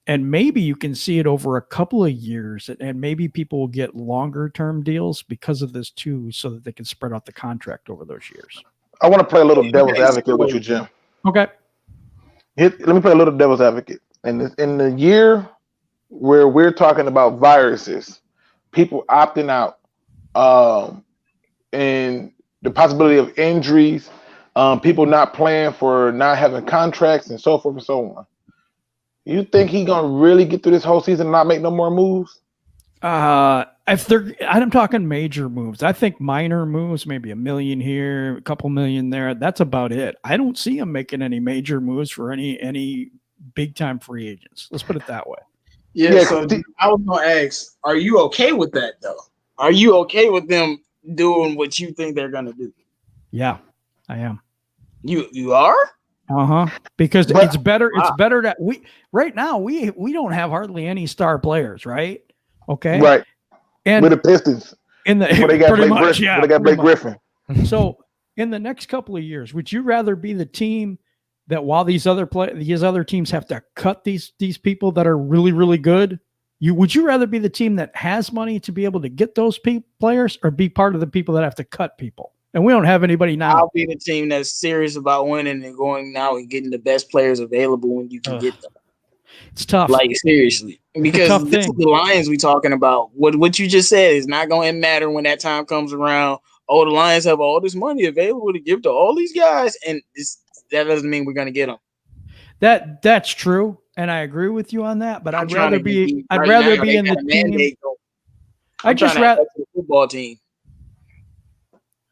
And maybe you can see it over a couple of years, and maybe people will get longer term deals because of this too, so that they can spread out the contract over those years. I want to play a little devil's advocate with you, Jim. Okay. Let me play a little devil's advocate. And in the year where we're talking about viruses, people opting out, and the possibility of injuries, people not playing for not having contracts, and so forth and so on. You think he's gonna really get through this whole season and not make no more moves? I'm talking major moves. I think minor moves, maybe $1 million here, a couple million there. That's about it. I don't see him making any major moves for any big time free agents. Let's put it that way. Yeah. So I was gonna ask, are you okay with that though? Are you okay with them doing what you think they're gonna do? Yeah, I am. You are? Because it's better. It's better that right now we don't have hardly any star players, right? Okay. Right. And with the Pistons. They got Blake Griffin. So in the next couple of years, would you rather be the team that while these other teams have to cut these people that are really, really good, would you rather be the team that has money to be able to get those players, or be part of the people that have to cut people? And we don't have anybody now. I'll be the team that's serious about winning and going now and getting the best players available when you can get them. It's tough. Like, seriously. Because this is the Lions we talking about. What you just said is not going to matter when that time comes around. Oh, the Lions have all this money available to give to all these guys, and that doesn't mean we're going to get them. That's true, and I agree with you on that. But I'd rather be in the team. Football team.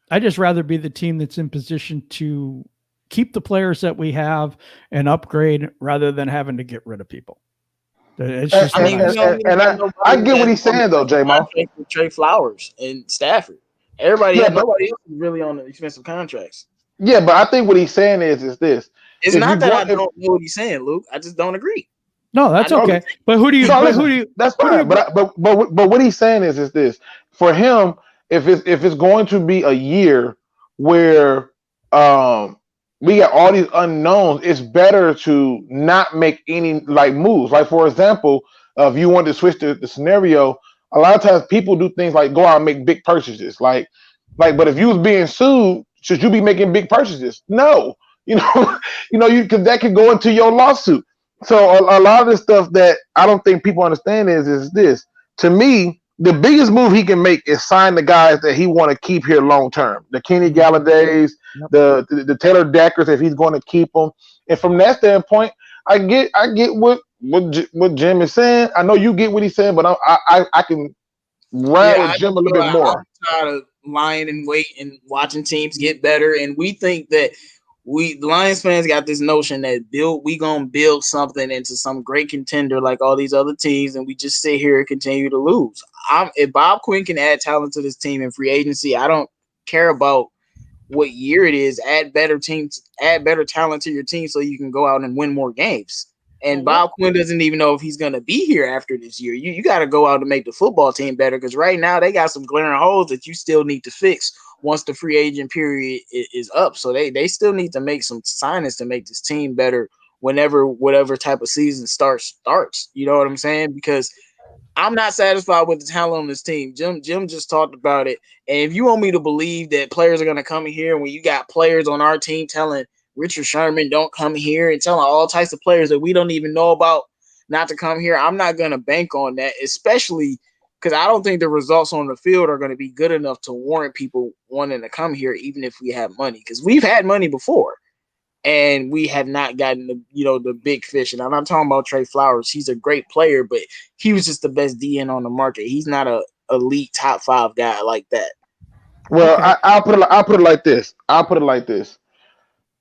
I just rather be the team that's in position to keep the players that we have and upgrade, rather than having to get rid of people. It's just I get what he's saying though, J-Mo. Trey Flowers and Stafford. Nobody else is really on the expensive contracts. Yeah, but I think what he's saying is this. It's if not you that I want, if, don't know what he's saying, Luke. I just don't agree. No, that's I don't. okay. But who do you? no, But listen, who do you? that's Who do you? fine. But what he's saying is this: for him, if it's going to be a year where we got all these unknowns, it's better to not make any like moves. Like for example, if you want to switch the scenario, a lot of times people do things like go out and make big purchases. But if you was being sued, should you be making big purchases? No, you know, you because that could go into your lawsuit. So a lot of the stuff that I don't think people understand is this. To me, the biggest move he can make is sign the guys that he want to keep here long term. The Kenny Galladays, Yep. the Taylor Deckers, if he's going to keep them. And from that standpoint, I get what Jim is saying. I know you get what he's saying, but I can ride with I Jim a little feel bit more. I'm tired of lying and waiting and watching teams get better. And we think that the Lions fans got this notion that we gonna build something into some great contender like all these other teams, and we just sit here and continue to lose. If Bob Quinn can add talent to this team in free agency, I don't care about what year it is. Add better talent to your team so you can go out and win more games. And Bob Quinn doesn't even know if he's going to be here after this year. You got to go out and make the football team better, because right now they got some glaring holes that you still need to fix once the free agent period is up. So they still need to make some signings to make this team better whenever whatever type of season starts. You know what I'm saying? Because I'm not satisfied with the talent on this team. Jim just talked about it. And if you want me to believe that players are going to come in here when you got players on our team telling Richard Sherman don't come here and telling all types of players that we don't even know about not to come here, I'm not going to bank on that, especially because I don't think the results on the field are going to be good enough to warrant people wanting to come here, even if we have money. Because we've had money before, and we have not gotten the big fish. And I'm not talking about Trey Flowers. He's a great player, but he was just the best DN on the market. He's not a elite top 5 guy like that. Well, Okay. I'll put it like this.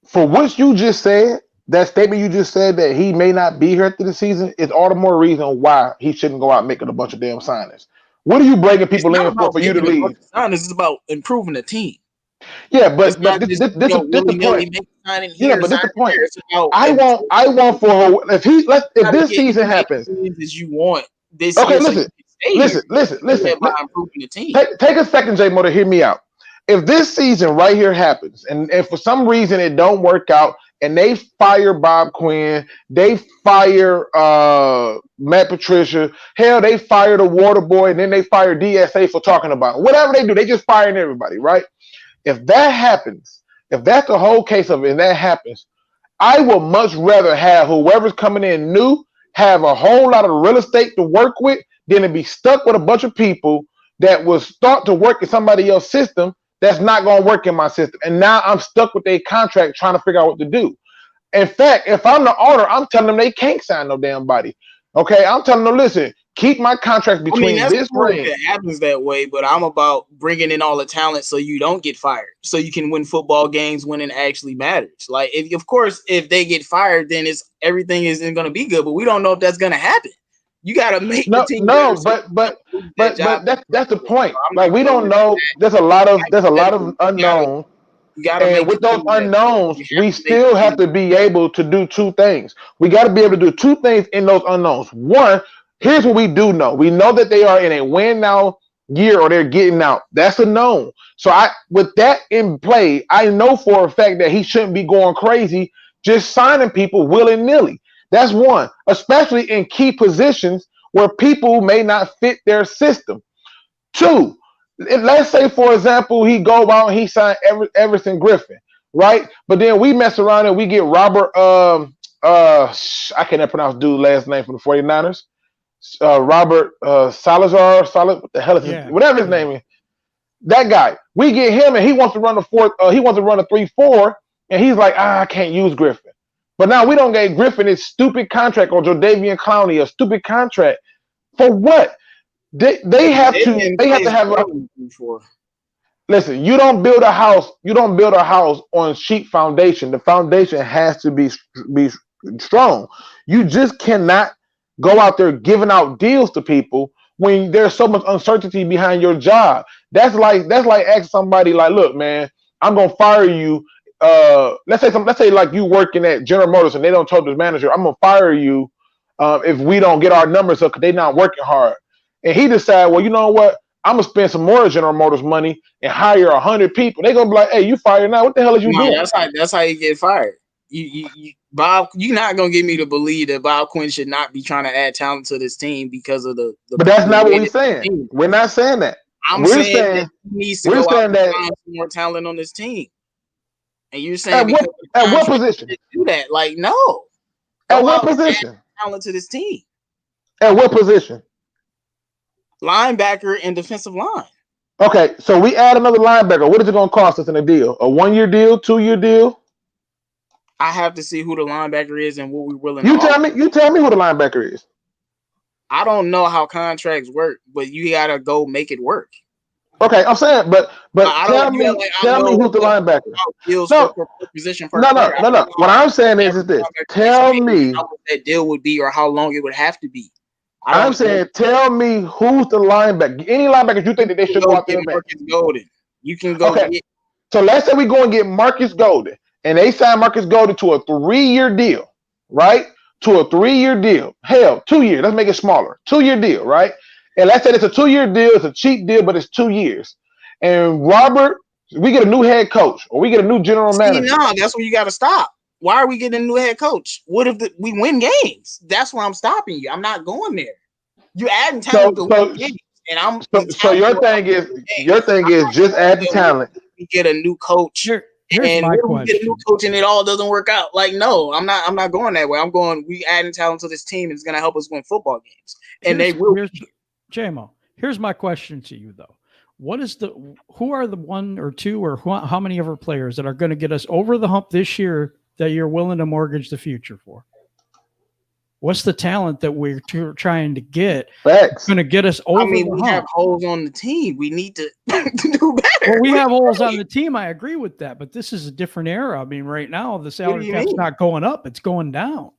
For what you just said, that statement you just said that he may not be here after the season is all the more reason why he shouldn't go out making a bunch of damn signings. What are you breaking people It's not in for about you to making a bunch leave? of signings. It's about improving the team. Yeah, It's but not this just the willy-nilly point. make a signing Yeah, here, but this the signing point. there. It's about I want for if try to this get as season many happens. wins as you want this Okay, year so you can stay here. Do that by improving the team. Take a second, J Mo, to hear me out. If this season right here happens, and for some reason it don't work out, and they fire Bob Quinn, they fire Matt Patricia, hell, they fire the water boy, and then they fire DSA for talking about it. Whatever they do, they just firing everybody, right? If that happens, if that's the whole case of it, and that happens, I would much rather have whoever's coming in new have a whole lot of real estate to work with than to be stuck with a bunch of people that will start to work in somebody else's system that's not going to work in my system. And now I'm stuck with a contract trying to figure out what to do. In fact, if I'm the owner, I'm telling them they can't sign no damn body. Okay, I'm telling them, listen, keep my contract between that's this cool if range. it happens that way, but I'm about bringing in all the talent so you don't get fired, so you can win football games when it actually matters. Like, of course, if they get fired, then everything isn't going to be good, but we don't know if that's going to happen. You got to make the team better. That's the point. I'm Like not we going don't with know. There's a lot of that. unknowns. You got to And make with the those team better. unknowns, You we have to make still the have team to be able to do two things. We got to be able to do two things in those unknowns. One, here's what we do know. We know that they are in a win now year or they're getting out. That's a known. So with that in play, I know for a fact that he shouldn't be going crazy just signing people willy-nilly. That's one, especially in key positions where people may not fit their system. Two, let's say, for example, he go out and he signed Everson Griffin, right? But then we mess around and we get Robert, I cannot pronounce dude's last name from the 49ers. Robert Salazar, what the hell is his, whatever his name is. That guy, we get him and he wants to run he wants to run a 3-4, and he's like, I can't use Griffin. But now we don't get Griffin his stupid contract or Jadeveon Clowney a stupid contract. For what? They have to have listen, you don't build a house on cheap foundation. The foundation has to be strong. You just cannot go out there giving out deals to people when there's so much uncertainty behind your job. That's like asking somebody like, look, man, I'm gonna fire you let's say like you working at General Motors and they don't tell the manager, I'm gonna fire you if we don't get our numbers up because they're not working hard. And he decided, well, you know what? I'm gonna spend some more General Motors money and hire 100 people. They're gonna be like, hey, you fired now? What the hell are you doing? That's how you get fired. You Bob, you're not gonna get me to believe that Bob Quinn should not be trying to add talent to this team because of the but that's not what we're saying. We're not saying that. We're saying that he needs to go out and find some more talent on this team. And you're saying at what position? Do that? Like, no. At what position? Talent to this team. At what position? Linebacker and defensive line. Okay, so we add another linebacker. What is it going to cost us in a deal? A 1-year deal, 2-year deal? I have to see who the linebacker is and what we're willing to offer. You tell me who the linebacker is. I don't know how contracts work, but you got to go make it work. Okay, I'm saying, but tell me who's the linebacker. No. What I'm saying is this. Tell me what that deal would be or how long it would have to be. I'm saying, tell me who's the linebacker. Any linebackers you think that they should go out there and Marcus Golden. You can go get. So let's say we go and get Marcus Golden, and they sign Marcus Golden to a 3-year deal, right? To a 3-year deal. Hell, 2 years. Let's make it smaller. 2-year deal, right? And let's say it's a 2-year deal. It's a cheap deal, but it's 2 years. And Robert, we get a new head coach or we get a new general manager. No, that's where you got to stop. Why are we getting a new head coach? What if we win games? That's why I'm stopping you. I'm not going there. You're adding talent to win games, and I'm. So your thing is just add the talent. We get a new coach. Here's my question. We get a new coach and it all doesn't work out. Like, no, I'm not going that way. I'm going. We adding talent to this team. It's going to help us win football games, and they will. JMO, here's my question to you though. Who are the 1 or 2 or how many of our players that are going to get us over the hump this year that you're willing to mortgage the future for? What's the talent that we're trying to get? Facts. Going to get us over the hump? We have holes on the team. We need to do better. Well, we have holes on the team. I agree with that, but this is a different era. I mean, right now the salary cap's not going up; it's going down.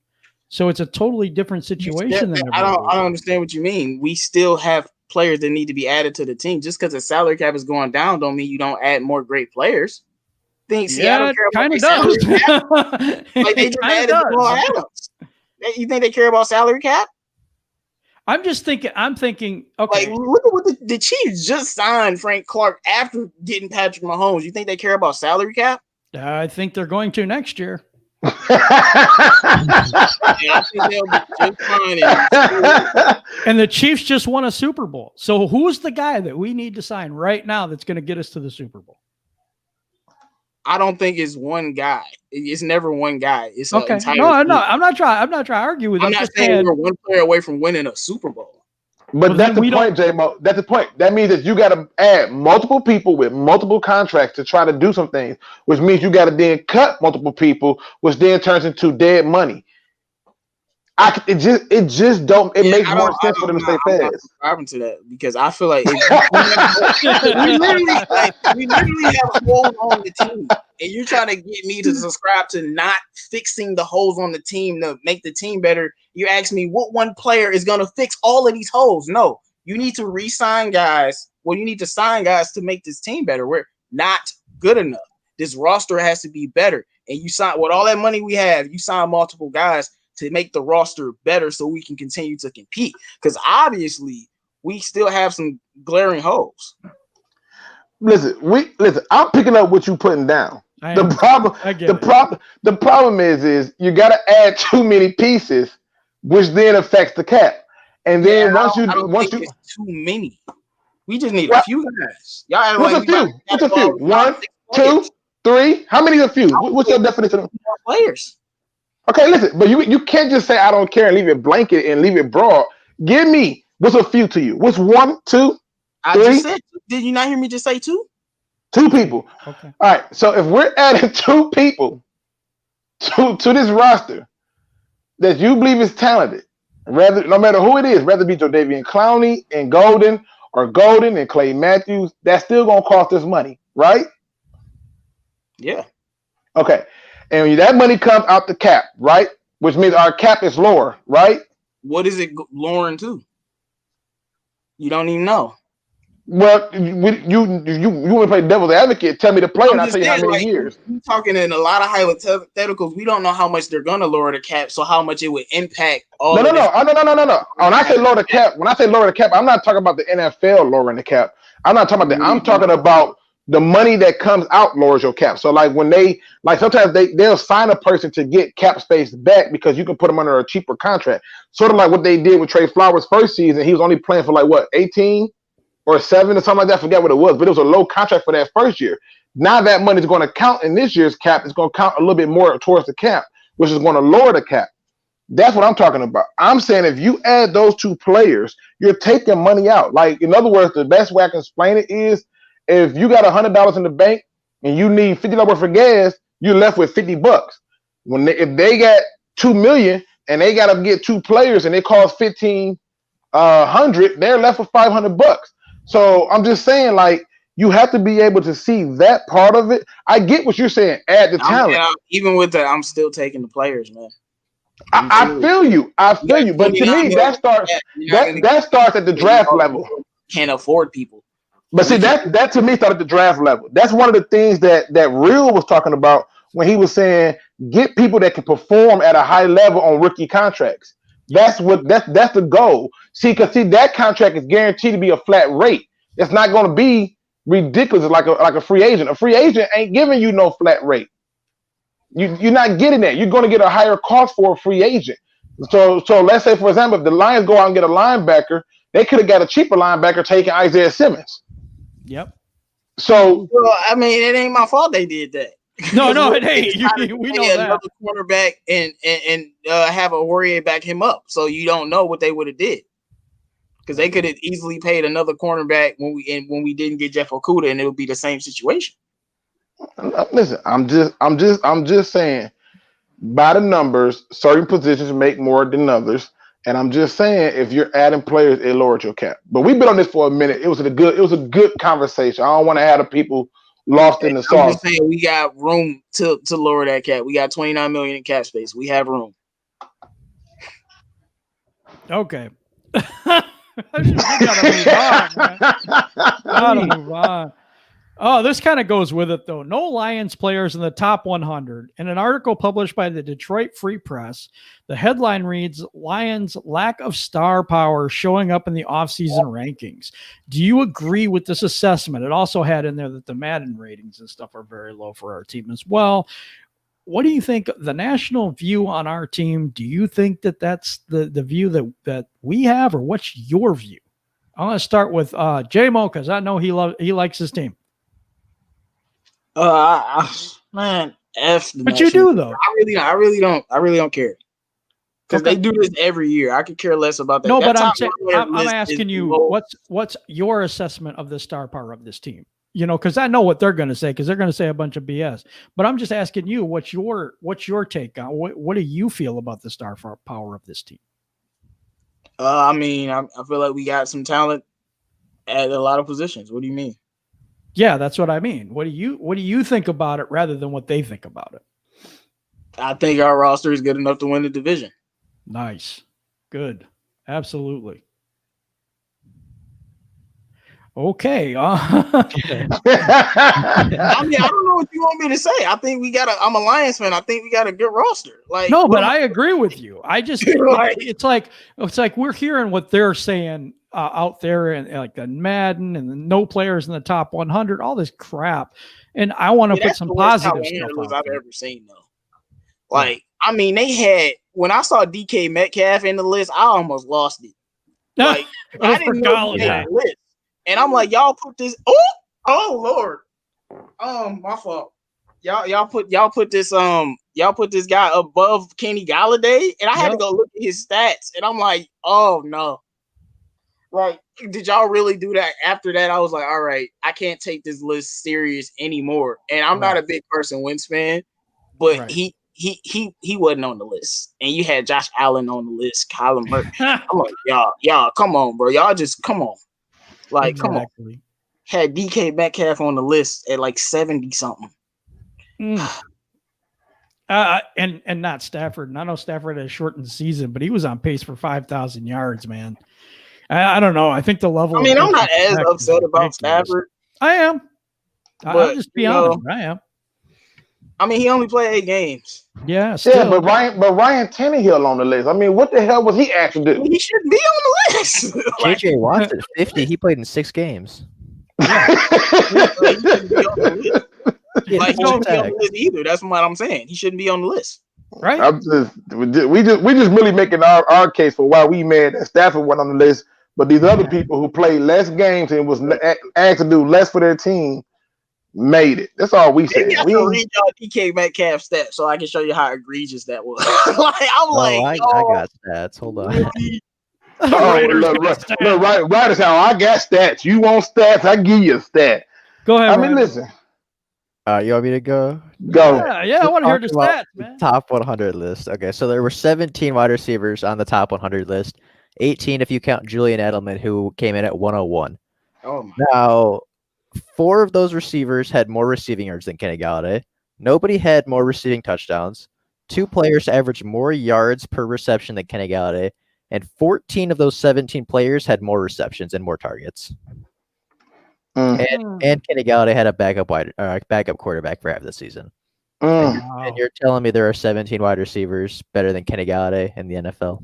So it's a totally different situation. I don't understand what you mean. We still have players that need to be added to the team. Just because the salary cap is going down, don't mean you don't add more great players. Seattle kind of does. Like they just added Jamal Adams. You think they care about salary cap? I'm thinking. Okay, like look at what the Chiefs just signed Frank Clark after getting Patrick Mahomes. You think they care about salary cap? I think they're going to next year. I think they'll be just fine. And the Chiefs just won a Super Bowl. So who's the guy that we need to sign right now that's going to get us to the Super Bowl? I don't think it's one guy. It's never one guy. It's okay. No, I'm not trying to argue with you. I'm not saying we're one player away from winning a Super Bowl. But that's the point, J-Mo. That's the point. That means that you got to add multiple people with multiple contracts to try to do some things, which means you got to then cut multiple people, which then turns into dead money. It makes more sense for them to stay fast. I'm not subscribing to that because I feel like we literally have holes on the team, and you're trying to get me to subscribe to not fixing the holes on the team to make the team better. You ask me what one player is going to fix all of these holes. No, you need to re-sign guys. Well, you need to sign guys to make this team better. We're not good enough. This roster has to be better, and you sign with all that money we have. You sign multiple guys to make the roster better so we can continue to compete. Because obviously we still have some glaring holes. Listen, I'm picking up what you're putting down. The problem is you gotta add too many pieces, which then affects the cap. And then once you it's too many. We just need a few guys. Y'all what's a few? 1, 2, 3. How many is a few? What's your definition of players? Okay, listen, but you can't just say I don't care and leave it blanket and leave it broad. Give me what's a few to you. What's 1, 2, 3? I just said, did you not hear me just say 2? 2 people. Okay. All right. So if we're adding 2 people to this roster that you believe is talented, no matter who it is, whether it be Jadeveon Clowney and Golden or Golden and Clay Matthews, that's still gonna cost us money, right? Yeah. Okay. And that money comes out the cap, right? Which means our cap is lower, right? What is it lowering to? You don't even know. Well, you want to play devil's advocate? Tell me to play, and I'll tell you how many years. We're talking in a lot of hypotheticals. We don't know how much they're gonna lower the cap, so how much it would impact all. No. When I say lower the cap, I'm not talking about the NFL lowering the cap. I'm not talking about that. I'm talking about the money that comes out lowers your cap. So like when sometimes they'll sign a person to get cap space back because you can put them under a cheaper contract. Sort of like what they did with Trey Flowers' first season. He was only playing for 18 or 7 or something like that. I forget what it was, but it was a low contract for that first year. Now that money is going to count in this year's cap. It's going to count a little bit more towards the cap, which is going to lower the cap. That's what I'm talking about. I'm saying if you add those two players, you're taking money out. Like, in other words, the best way I can explain it is if you got $100 in the bank and you need $50 worth of gas, you're left with $50. If they got $2 million and they got to get 2 players and it costs $1,500, they're left with $500. So I'm just saying, like, you have to be able to see that part of it. I get what you're saying. Add the talent. Even with that, I'm still taking the players, man. I feel you. But to me, that starts at the draft level. Can't afford people. But see, that to me started at the draft level. That's one of the things that Real was talking about when he was saying get people that can perform at a high level on rookie contracts. That's the goal. See, that contract is guaranteed to be a flat rate. It's not going to be ridiculous like a free agent. A free agent ain't giving you no flat rate. You're not getting that. You're going to get a higher cost for a free agent. So let's say, for example, if the Lions go out and get a linebacker, they could have got a cheaper linebacker taking Isaiah Simmons. Yep. So, I mean, it ain't my fault they did that. No, it ain't. We know that. Another cornerback and have Aurier back him up, so you don't know what they would have did, because they could have easily paid another cornerback when we didn't get Jeff Okudah, and it would be the same situation. Listen, I'm just saying, by the numbers, certain positions make more than others, and I'm just saying if you're adding players, it lowers your cap. But we've been on this for a minute. It was a good conversation. I don't want to have the people lost in the sauce. I'm just saying we got room to lower that cap. We got $29 million in cap space. We have room. Okay. We gotta move on. Oh, this kind of goes with it, though. No Lions players in the top 100. In an article published by the Detroit Free Press, the headline reads, Lions lack of star power showing up in the offseason rankings. Do you agree with this assessment? It also had in there that the Madden ratings and stuff are very low for our team as well. What do you think the national view on our team? Do you think that that's the view that we have, or what's your view? I'm going to start with J-Mo, because I know he likes his team. Man, F. But you do, though. I really don't care, because they do this every year. I could care less about that. No, but I'm asking you, what's your assessment of the star power of this team? You know, because I know what they're going to say, because they're going to say a bunch of BS. But I'm just asking you, what's your take on what do you feel about the star power of this team? I mean, I feel like we got some talent at a lot of positions. What do you mean? Yeah, that's what I mean. What do you think about it rather than what they think about it? I think our roster is good enough to win the division. Nice. Good. Absolutely. Okay. I mean, I don't know what you want me to say. I think I'm a Lions fan. I think we got a good roster. Like, no, but I agree with you. I just it's like we're hearing what they're saying out there, and like the Madden and the no players in the top 100, all this crap. And I want to put some positive stuff I've ever seen, though. Like, I mean, they had, when I saw DK Metcalf in the list, I almost lost it. Like, I didn't know he made the list. And I'm like, y'all put this. Oh Lord. My fault. Y'all put this guy above Kenny Galladay, and I had to go look at his stats, and I'm like, oh no. Like, did y'all really do that? After that, I was like, all right, I can't take this list serious anymore. And I'm not a big Carson Wentz fan, but he wasn't on the list. And you had Josh Allen on the list, Kyler Murray. I'm like, y'all, come on, bro. Y'all just come on. Like, come on. Had DK Metcalf on the list at like 70 something. And not Stafford. And I know Stafford had a shortened season, but he was on pace for 5,000 yards, man. I don't know. I think the level. I mean, I'm not as disrespect is upset about ridiculous. Stafford. I am. I'll But, just be you honest. know, I am. I mean, he only played 8 games. Yeah, Yeah, still. but Ryan Tannehill on the list. I mean, what the hell was he asked to do? He shouldn't be on the list. Like, JJ Watt's at 50. He played in 6 games. he shouldn't be on the list. He had Like, he 4 shouldn't be on the tags. list either. That's what I'm saying. He shouldn't be on the list. Right? We just really making our case for why we mad that Stafford went on the list, but these other people who played less games and was asked to do less for their team made it. That's all we said. Maybe I should read y'all DK Metcalf stats so I can show you how egregious that was. I got stats. Hold on. really? Raiders look, get stats. right is how I got stats. You want stats? I give you a stat. Go ahead. I mean, Ryan. listen. You want me to go? Go. Yeah, I want to hear the Talk about stats, the man. Top 100 list. Okay, so there were 17 wide receivers on the top 100 list. 18 if you count Julian Edelman, who came in at 101. Oh my. Now, 4 of those receivers had more receiving yards than Kenny Galladay. Nobody had more receiving touchdowns. 2 players averaged more yards per reception than Kenny Galladay, and 14 of those 17 players had more receptions and more targets. And Kenny Galladay had a backup quarterback for half the season. And you're telling me there are 17 wide receivers better than Kenny Galladay in the NFL?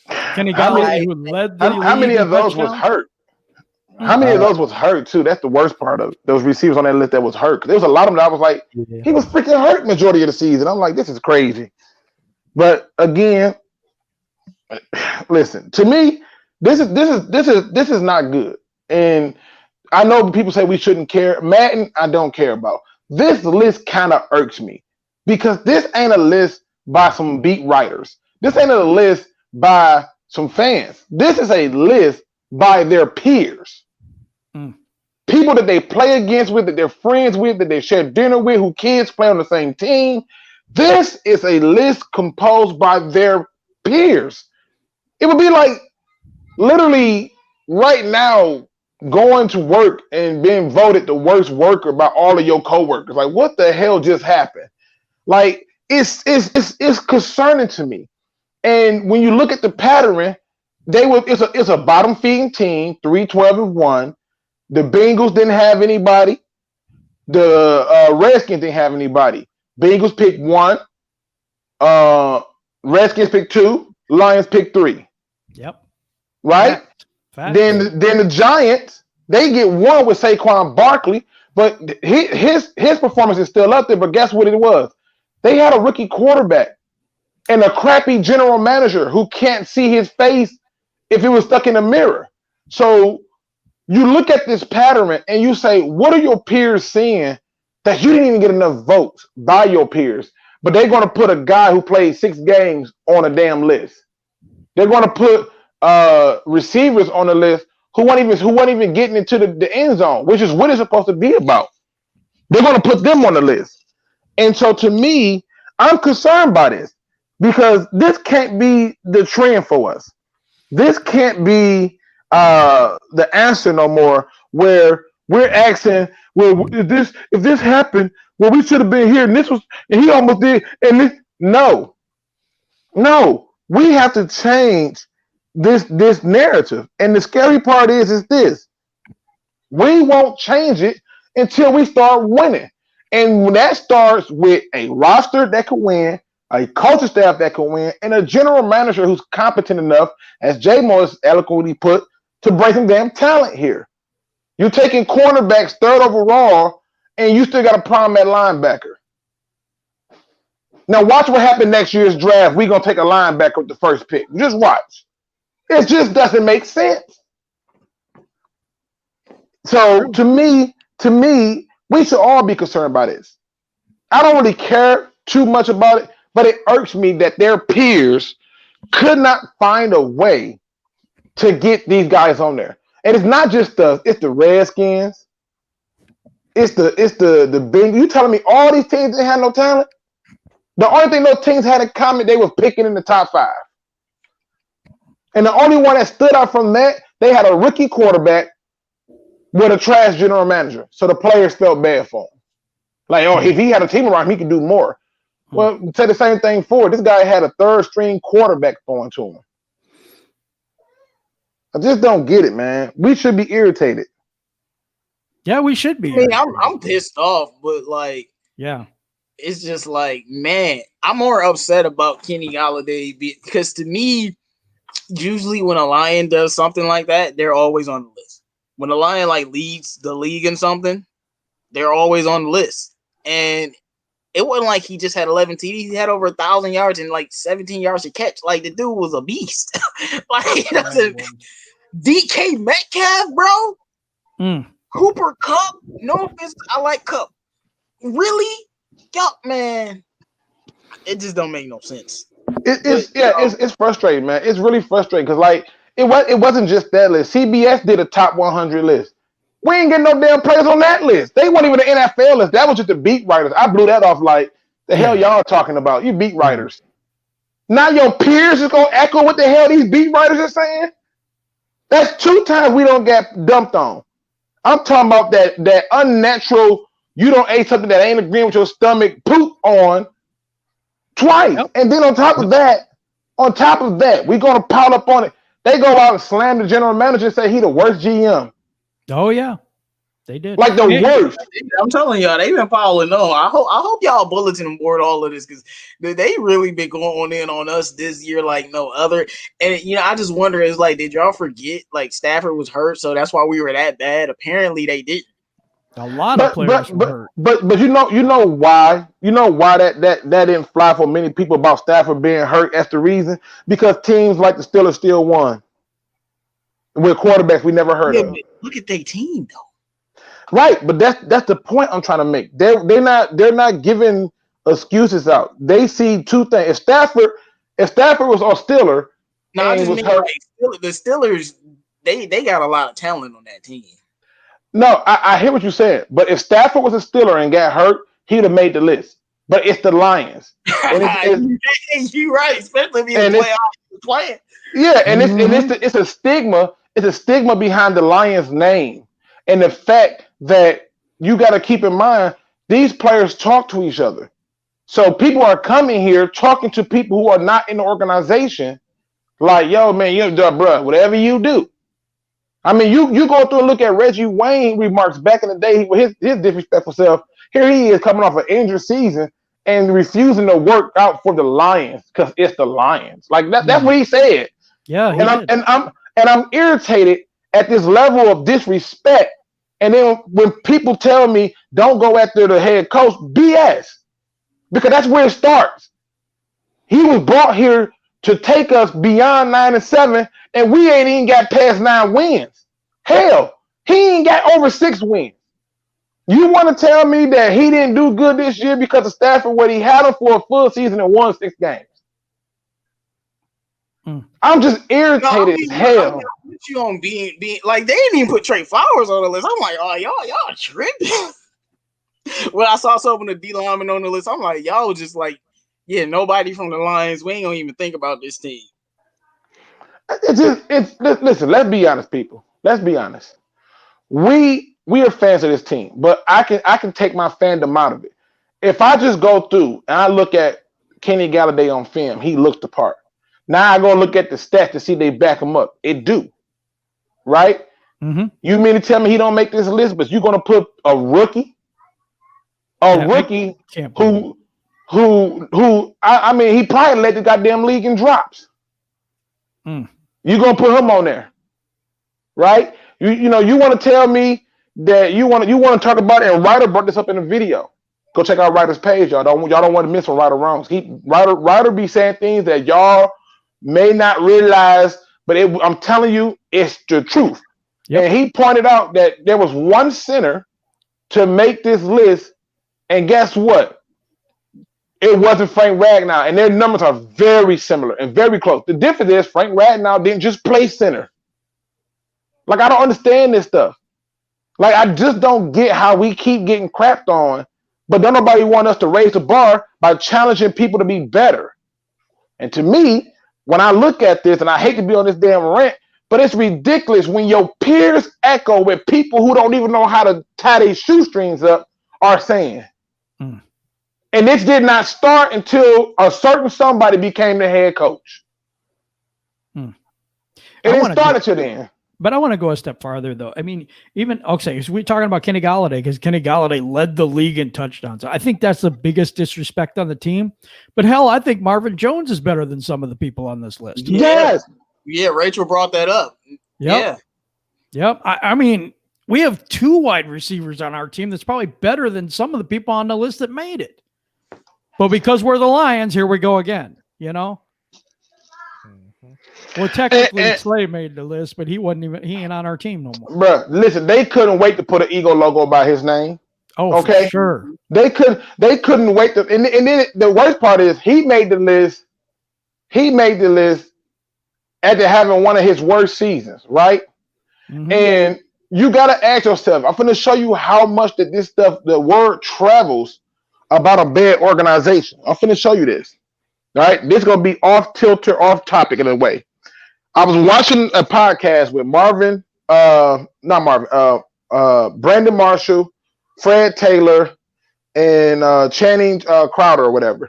Kenny Galladay, who led the How many of those was hurt? How many of those was hurt too? That's the worst part of those receivers on that list that was hurt. There was a lot of them that I was like, he was freaking hurt majority of the season. I'm like, this is crazy. But again, listen, to me, this is not good. And I know people say we shouldn't care. Madden, I don't care about. This list kind of irks me because this ain't a list by some beat writers. This ain't a list by some fans. This is a list by their peers. People that they play against with, that they're friends with, that they share dinner with, who kids play on the same team. This is a list composed by their peers. It would be like literally right now going to work and being voted the worst worker by all of your coworkers. Like, what the hell just happened? Like, it's concerning to me. And when you look at the pattern, it's a bottom feeding team, 3-12-1. The Bengals didn't have anybody. The Redskins didn't have anybody. Bengals picked 1. Redskins picked 2. Lions picked 3. Yep. Right? Fact. Then the Giants, they get 1 with Saquon Barkley, but his performance is still up there. But guess what it was? They had a rookie quarterback and a crappy general manager who can't see his face if it was stuck in a mirror. So you look at this pattern and you say, what are your peers seeing that you didn't even get enough votes by your peers? But they're going to put a guy who played 6 games on a damn list. They're going to put receivers on the list who weren't even getting into the end zone, which is what it's supposed to be about. They're going to put them on the list. And so to me, I'm concerned by this because this can't be the trend for us. This can't be the answer no more, where we're asking, well, if this happened, well, we should have been here, and he almost did, and this. No, we have to change this narrative. And the scary part is this: we won't change it until we start winning, and that starts with a roster that can win, a coaching staff that can win, and a general manager who's competent enough, as Jay Morris eloquently put, to bring some damn talent here. You're taking cornerbacks 3rd overall, and you still got a problem at linebacker. Now watch what happened next year's draft. We're going to take a linebacker with the first pick. Just watch. It just doesn't make sense. So to me, we should all be concerned about this. I don't really care too much about it, but it irks me that their peers could not find a way to get these guys on there. And it's not just it's the Redskins. It's the Bengals. You telling me all these teams didn't have no talent? The only thing those teams had in common, they was picking in the top 5. And the only one that stood out from that, they had a rookie quarterback with a trash general manager. So the players felt bad for him. Like, if he had a team around him, he could do more. Well, say the same thing for this guy had a 3rd string quarterback throwing to him. I just don't get it, man. We should be irritated. Yeah, we should be. I mean, I'm pissed off, but like, yeah, it's just like, man, I'm more upset about Kenny Galladay because to me, usually when a Lion does something like that, they're always on the list. When a Lion like leads the league in something, they're always on the list. And it wasn't like he just had 11 TDs. He had over 1,000 yards and like 17 yards to catch. Like the dude was a beast. Like DK Metcalf, bro. Cooper Kupp. No offense, I like Kupp. Really? Yup, man. It just don't make no sense. It's frustrating, man. It's really frustrating because like it wasn't just that list. CBS did a top 100 list. We ain't getting no damn players on that list. They weren't even the NFL list. That was just the beat writers. I blew that off like the hell y'all talking about. You beat writers. Now your peers is gonna echo what the hell these beat writers are saying. That's 2 times we don't get dumped on. I'm talking about that unnatural. You don't eat something that ain't agreeing with your stomach. Poop on. Twice. Yep. And then on top of that, we're going to pile up on it. They go out and slam the general manager and say he the worst GM. Oh, yeah. They did. Like the worst. I'm telling y'all, they've been piling on. I hope y'all bulletin board all of this because they really been going in on us this year like no other. And, I just wonder, is like, did y'all forget, like, Stafford was hurt, so that's why we were that bad? Apparently, they didn't. A lot of players were hurt. But you know why? You know why that didn't fly for many people about Stafford being hurt? That's the reason. Because teams like the Steelers still won. With quarterbacks we never heard of. Look at their team though. Right, but that's the point I'm trying to make. They're not giving excuses out. They see 2 things. If Stafford was a Steeler, I just mean like, the Steelers, they got a lot of talent on that team. No, I hear what you're saying. But if Stafford was a Steeler and got hurt, he'd have made the list. But it's the Lions. You're right, especially if he's playing. Yeah, and it's a stigma. It's a stigma behind the Lions name. And the fact that you got to keep in mind, these players talk to each other. So people are coming here talking to people who are not in the organization. Like, yo, man, bro, whatever you do. I mean, you go through and look at Reggie Wayne remarks back in the day with his disrespectful self. Here he is coming off an injured season and refusing to work out for the Lions because it's the Lions. Like that's what he said. Yeah, I'm irritated at this level of disrespect. And then when people tell me don't go after the head coach, BS, because that's where it starts. He was brought here to take us beyond 9-7, and we ain't even got past 9 wins. Hell, he ain't got over 6 wins. You want to tell me that he didn't do good this year because of Stafford, what he had him for a full season and won 6 games? I'm just irritated as hell. Put you on being like they didn't even put Trey Flowers on the list. I'm like, oh y'all tripping. When I saw some of the D linemen on the list, I'm like, y'all just like, yeah, nobody from the Lions. We ain't gonna even think about this team. Listen. Let's be honest, people. Let's be honest. We are fans of this team, but I can take my fandom out of it. If I just go through and I look at Kenny Galladay on film, he looks the part. Now I go look at the stats to see they back him up. It do, right? Mm-hmm. You mean to tell me he don't make this list, but you're gonna put a rookie who I mean he probably led the goddamn league in drops. You gonna put him on there, right? You want to tell me that you want to talk about it, and Ryder brought this up in a video. Go check out Ryder's page, y'all. Don't want to miss when Ryder wrongs. Ryder be saying things that y'all may not realize, but I'm telling you, it's the truth. Yep. And he pointed out that there was one center to make this list, and guess what? It wasn't Frank Ragnow, and their numbers are very similar and very close. The difference is Frank Ragnow didn't just play center. Like, I don't understand this stuff. Like, I just don't get how we keep getting crapped on, but don't nobody want us to raise the bar by challenging people to be better. And to me, when I look at this, and I hate to be on this damn rant, but it's ridiculous when your peers echo with people who don't even know how to tie their shoestrings up are saying. And this did not start until a certain somebody became the head coach. It didn't start until then. But I want to go a step farther, though. I mean, even okay, so we're talking about Kenny Galladay because Kenny Galladay led the league in touchdowns. I think that's the biggest disrespect on the team. But hell, I think Marvin Jones is better than some of the people on this list. Yes. Yeah, Rachel brought that up. Yep. Yep. I mean, we have 2 wide receivers on our team that's probably better than some of the people on the list that made it. But because we're the Lions, here we go again, you know? Well, technically, Slay made the list, but he ain't on our team no more. Bruh, listen, they couldn't wait to put an Eagle logo by his name. Oh, okay. For sure. They couldn't wait to, and then the worst part is he made the list. He made the list after having one of his worst seasons, right? Mm-hmm. And you gotta ask yourself, I'm gonna show you how much that this stuff, the word travels about a bad organization. I'm gonna show you this. All right, this is gonna be off tilter, off topic in a way. I was watching a podcast with Brandon Marshall, Fred Taylor, and Channing Crowder or whatever,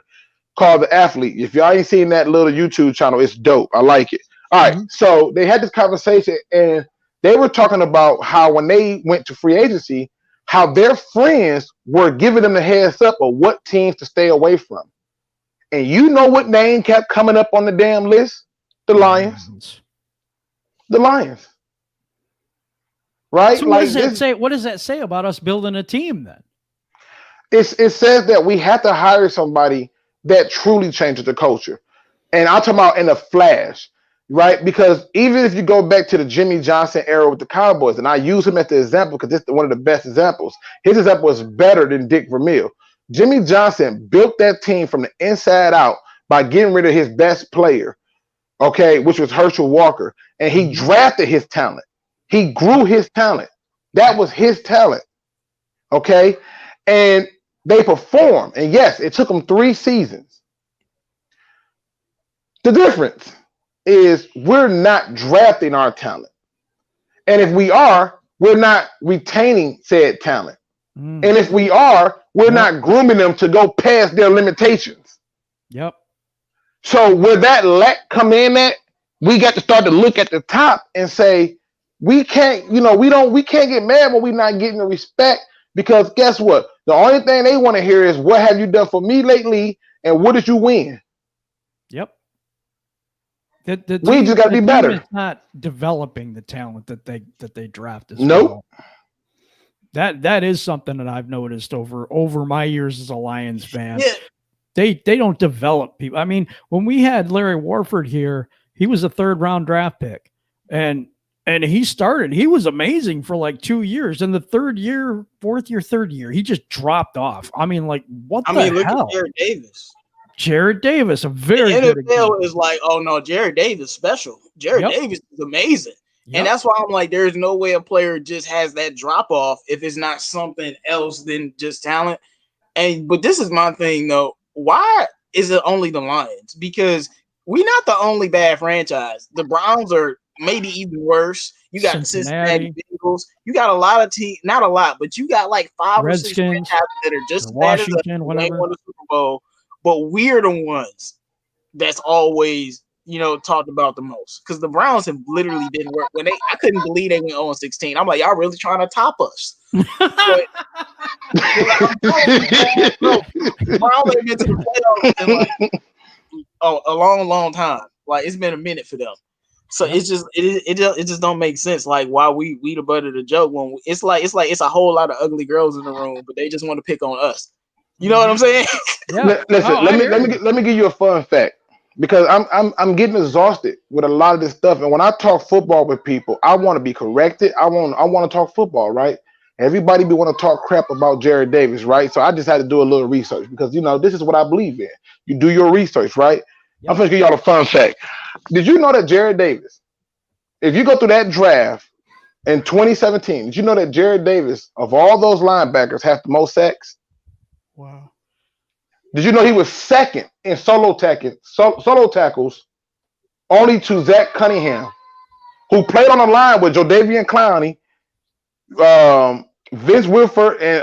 called The Athlete. If y'all ain't seen that little YouTube channel, it's dope. I like it. All right, so they had this conversation and they were talking about how when they went to free agency, how their friends were giving them the heads up of what teams to stay away from. And you know what name kept coming up on the damn list? The Lions. The Lions. Right? So what does that say? What does that say about us building a team then? It says that we have to hire somebody that truly changes the culture. And I'm talking about in a flash, right? Because even if you go back to the Jimmy Johnson era with the Cowboys, and I use him as the example because it's one of the best examples. His example was better than Dick Vermeil. Jimmy Johnson built that team from the inside out by getting rid of his best player, okay, which was Herschel Walker. And he drafted his talent. He grew his talent. That was his talent, okay? And they performed. And yes, it took them 3 seasons. The difference is we're not drafting our talent. And if we are, we're not retaining said talent. And if we are, we're not grooming them to go past their limitations. Yep. So where that lack come in at, we got to start to look at the top and say, we can't, we can't get mad when we're not getting the respect, because guess what? The only thing they want to hear is, what have you done for me lately? And what did you win? Yep. We just got to be better. It's not developing the talent that they drafted. Nope. That is something that I've noticed over my years as a Lions fan. Yeah. They don't develop people. I mean, when we had Larry Warford here, he was a 3rd round draft pick, and he started. He was amazing for like 2 years. And the 4th year, 3rd year, he just dropped off. I mean, like, what the look hell? at Jared Davis. Jared Davis, a very the good NFL example. is like, oh no, Jared Davis special. Jared Davis is amazing. Yep. And that's why I'm like, there's no way a player just has that drop off if it's not something else than just talent. But this is my thing though. Why is it only the Lions? Because we're not the only bad franchise. The Browns are maybe even worse. You got the Cincinnati Bengals. You got a lot of teams, not a lot, but you got like 5 or 6 franchises that are just Washington, whatever. Won the Super Bowl. But we're the ones that's always, talked about the most, because the Browns have literally been work. When I couldn't believe they went 0-16. I'm like, y'all really trying to top us? But, Browns ain't been to the playoffs in like a long time. Like, it's been a minute for them. So it just don't make sense. Like, why we the butt of the joke when it's a whole lot of ugly girls in the room, but they just want to pick on us. You know what I'm saying? Yeah. Listen, let me give you a fun fact, because I'm getting exhausted with a lot of this stuff. And when I talk football with people, I want to be corrected. I want to talk football, right? Everybody be want to talk crap about Jared Davis, right? So I just had to do a little research, because this is what I believe in. You do your research, right? Yep. I'm gonna give y'all a fun fact. Did you know that Jared Davis, if you go through that draft in 2017, did you know that Jared Davis, of all those linebackers, has the most sacks? Wow. Did you know he was 2nd in solo tackles, only to Zach Cunningham, who played on the line with Jodavian Clowney, Vince Wilfork, and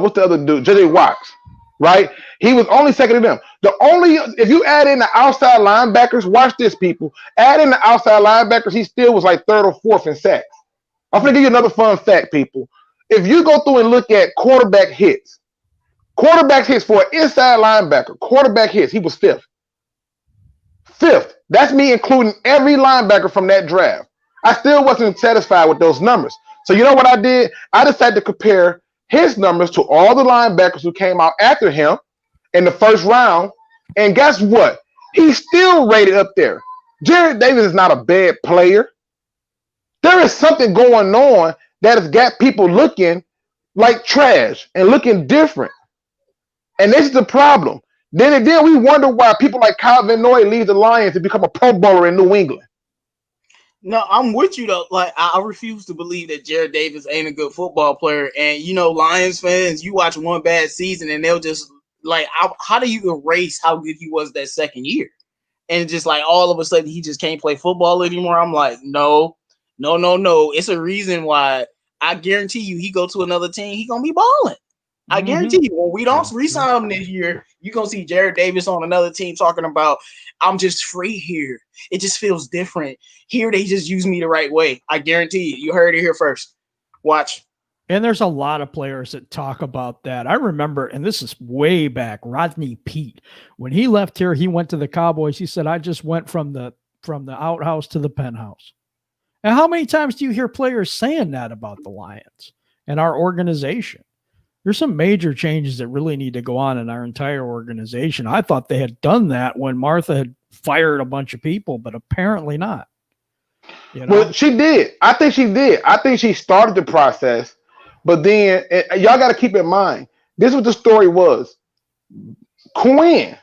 what's the other dude? J.J. Watts. right? He was only second to them. If you add in the outside linebackers, watch this, people. Add in the outside linebackers, he still was like third or fourth in sacks. I'm gonna give you another fun fact, people. If you go through and look at quarterback hits for an inside linebacker, quarterback hits, he was fifth. Fifth. That's me including every linebacker from that draft. I still wasn't satisfied with those numbers. So you know what I did? I decided to compare his numbers to all the linebackers who came out after him in the first round. And guess what? He's still rated up there. Jared Davis is not a bad player. There is something going on that has got people looking like trash and looking different. And this is the problem. Then we wonder why people like Kyle Van Noy leave the Lions to become a Pro Bowler in New England. No, I'm with you though. Like I refuse to believe that Jared Davis ain't a good football player. And Lions fans, you watch one bad season and they'll just like, how do you erase how good he was that second year? And just like all of a sudden he just can't play football anymore. I'm like, no. It's a reason why. I guarantee you, he go to another team, he gonna be balling. I guarantee you, when we don't re-sign him this year, you're going to see Jared Davis on another team talking about, I'm just free here. It just feels different. Here, they just use me the right way. I guarantee you. You heard it here first. Watch. And there's a lot of players that talk about that. I remember, and this is way back, Rodney Peete. When he left here, he went to the Cowboys. He said, I just went from the outhouse to the penthouse. And how many times do you hear players saying that about the Lions and our organization? There's some major changes that really need to go on in our entire organization. I thought they had done that when Martha had fired a bunch of people, but apparently not. Well, she did. I think she did. I think she started the process, but then y'all got to keep in mind, this is what the story was. Quinn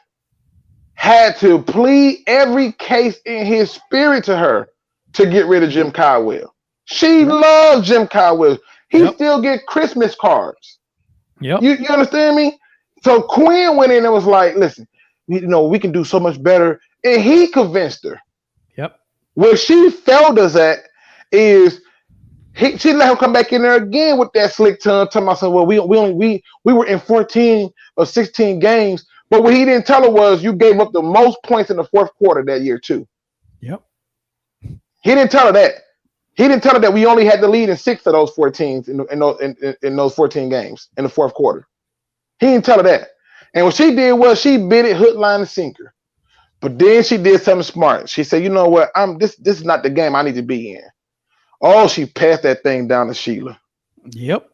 had to plead every case in his spirit to her to get rid of Jim Caldwell. She loved Jim Caldwell. He still get Christmas cards. Yep. You understand me? So Quinn went in and was like, listen, we can do so much better. And he convinced her. Yep. Where she failed us at is she let him come back in there again with that slick tongue, telling myself, well, we were in 14 or 16 games, but what he didn't tell her was you gave up the most points in the fourth quarter that year too. Yep. He didn't tell her that. He didn't tell her that we only had the lead in 6 of those 14 in those 14 games in the fourth quarter. He didn't tell her that. And what she did was she bit it hook, line, and sinker. But then she did something smart. She said, you know what? This is not the game I need to be in. Oh, she passed that thing down to Sheila. Yep.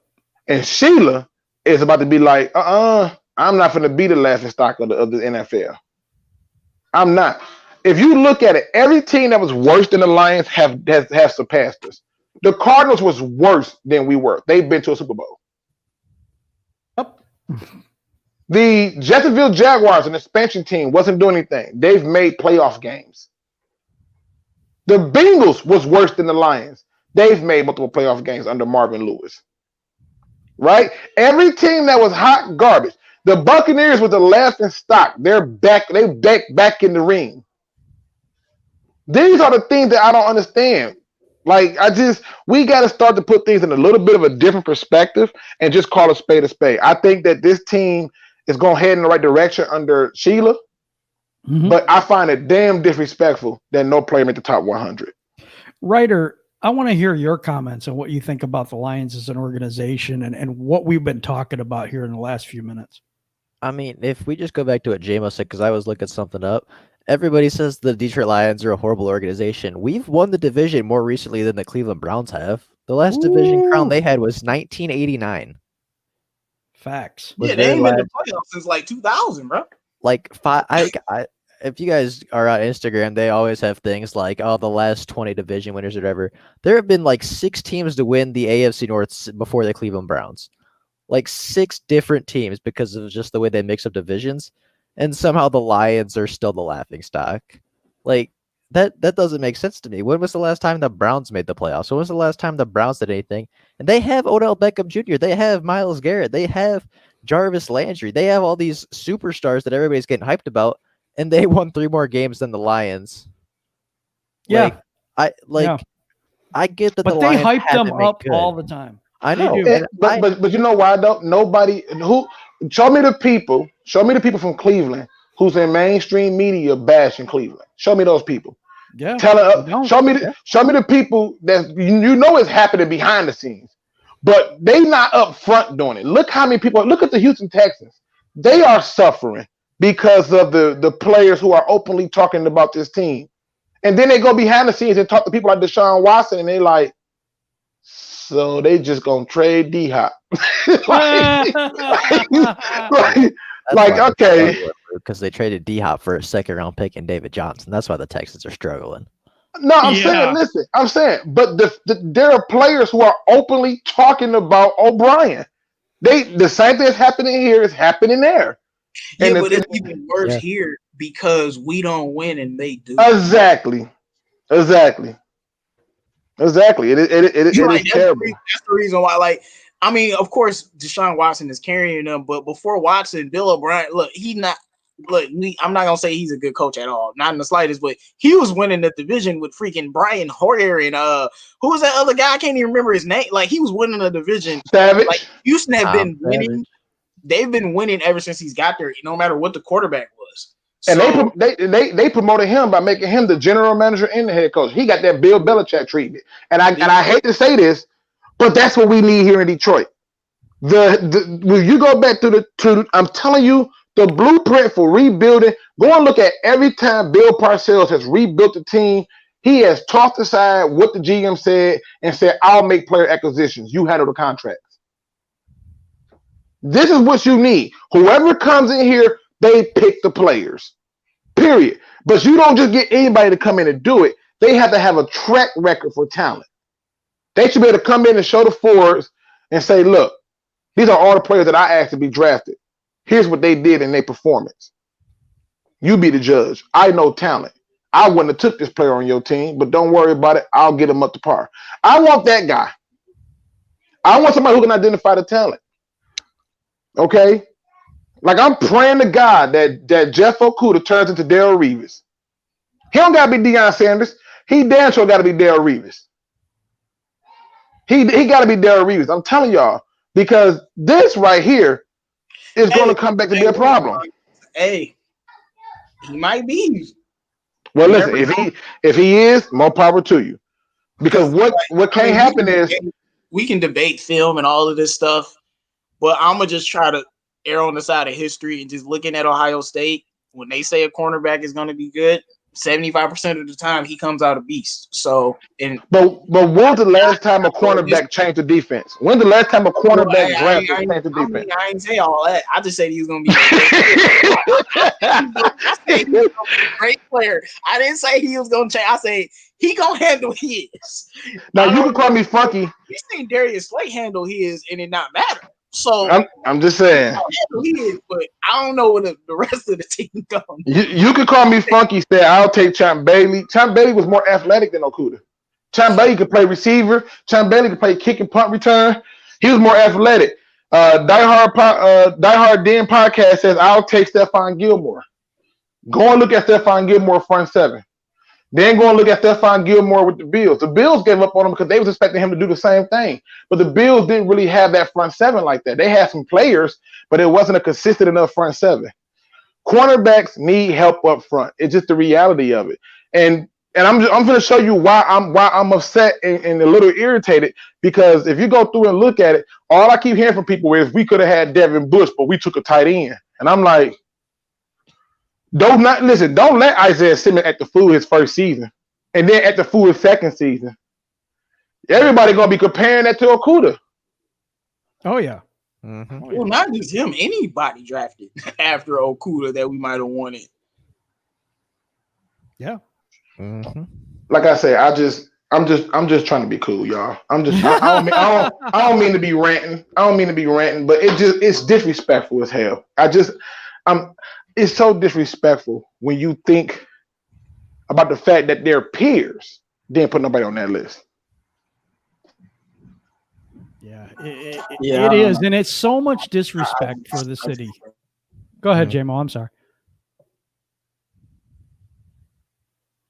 And Sheila is about to be like, I'm not going to be the laughing stock of the NFL. I'm not. If you look at it, every team that was worse than the Lions have surpassed us. The Cardinals was worse than we were. They've been to a Super Bowl. Yep. The Jacksonville Jaguars, an expansion team, wasn't doing anything. They've made playoff games. The Bengals was worse than the Lions. They've made multiple playoff games under Marvin Lewis. Right? Every team that was hot garbage. The Buccaneers was the laughing stock. They're back. They back in the ring. These are the things that I don't understand. Like, we got to start to put things in a little bit of a different perspective and just call a spade a spade. I think that this team is going to head in the right direction under Sheila, but I find it damn disrespectful that no player made the top 100. Ryder, I want to hear your comments on what you think about the Lions as an organization and what we've been talking about here in the last few minutes. I mean, if we just go back to what JMO said, because I was looking something up, everybody says the Detroit Lions are a horrible organization. We've won the division more recently than the Cleveland Browns have. The last division crown they had was 1989. Facts. Yeah, they ain't been in the playoffs since like 2000, bro. Like if you guys are on Instagram, they always have things like, the last 20 division winners or whatever. There have been like 6 teams to win the AFC North before the Cleveland Browns. Like 6 different teams because of just the way they mix up divisions. And somehow the Lions are still the laughing stock. Like, that doesn't make sense to me. When was the last time the Browns made the playoffs? When was the last time the Browns did anything? And they have Odell Beckham Jr. They have Myles Garrett. They have Jarvis Landry. They have all these superstars that everybody's getting hyped about. And they won 3 more games than the Lions. Yeah. I get that, but they hype them up all the time. I know. But you know why though? Nobody show me the people from Cleveland who's in mainstream media bashing Cleveland. Show me those people. Yeah. Show me the people that you know is happening behind the scenes, but they not up front doing it. Look how many people. Look at the Houston Texans. They are suffering because of the players who are openly talking about this team, and then they go behind the scenes and talk to people like Deshaun Watson, and they like, so they just gonna trade D Hop. like okay. Because they traded D Hop for a 2nd-round pick and David Johnson. That's why the Texans are struggling. No, I'm saying, listen, but there are players who are openly talking about O'Brien. The same thing that's happening here is happening there. Yeah, and but it's even worse here because we don't win and they do. Exactly. It is terrible. That's the reason why. Like, I mean, of course, Deshaun Watson is carrying them, but before Watson, Bill O'Brien, I'm not gonna say he's a good coach at all, not in the slightest, but he was winning the division with freaking Brian Hoyer and who was that other guy? I can't even remember his name. Like, he was winning the division. Savage. Like, Houston have been winning. They've been winning ever since he's got there, no matter what the quarterback was. And they promoted him by making him the general manager and the head coach. He got that Bill Belichick treatment. And I hate to say this, but that's what we need here in Detroit. When you go back to I'm telling you, the blueprint for rebuilding, go and look at every time Bill Parcells has rebuilt the team, he has tossed aside what the GM said and said, I'll make player acquisitions. You handle the contracts. This is what you need. Whoever comes in here, they pick the players. Period. But you don't just get anybody to come in and do it. They have to have a track record for talent. They should be able to come in and show the forwards and say, look, these are all the players that I asked to be drafted. Here's what they did in their performance. You be the judge. I know talent. I wouldn't have took this player on your team, but don't worry about it. I'll get him up to par. I want that guy. I want somebody who can identify the talent. Okay? Like, I'm praying to God that Jeff Okudah turns into Darrell Reeves. He don't got to be Deion Sanders. He damn sure got to be Darrell Reeves. He got to be Darrell Reeves. I'm telling y'all, because this right here is going to come back to be a problem. Hey, he might be. Well, listen, if he is, more power to you. Because what can't happen is we can debate film and all of this stuff, but I'm gonna just try to err on the side of history and just looking at Ohio State. When they say a cornerback is going to be good, 75% of the time he comes out a beast. So, but when's the last time a cornerback changed the defense? When's the last time a cornerback changed the defense? I ain't say all that. I just said he was going to be a great player. I didn't say he was going to change. I said he going to handle his. Now you can call me funky. You seen Darius Slay handle his and it not matter. So I'm just saying. But I don't know what the rest of the team done. You could call me funky. Say I'll take Champ Bailey. Champ Bailey was more athletic than Okudah. Champ Bailey could play receiver. Champ Bailey could play kick and punt return. He was more athletic. Die Hard Den podcast says I'll take Stephon Gilmore. Go and look at Stephon Gilmore front seven. Then go and look at Stephon Gilmore with the Bills. The Bills gave up on him because they was expecting him to do the same thing. But the Bills didn't really have that front seven like that. They had some players, but it wasn't a consistent enough front seven. Cornerbacks need help up front. It's just the reality of it. And I'm going to show you why I'm upset and a little irritated, because if you go through and look at it, all I keep hearing from people is we could have had Devin Bush, but we took a tight end. And I'm like, don't let Isaiah Simmons act the fool his first season and then act the fool his second season. Everybody gonna be comparing that to Okudah. Oh yeah. Mm-hmm. Well, not just him, anybody drafted after Okudah that we might have wanted. Yeah. Mm-hmm. Like I said, I'm just trying to be cool, y'all. I don't mean to be ranting. But it's disrespectful as hell. It's so disrespectful when you think about the fact that their peers didn't put nobody on that list. Yeah, it is, and it's so much disrespect for the city. Go ahead, J-Mo. I'm sorry.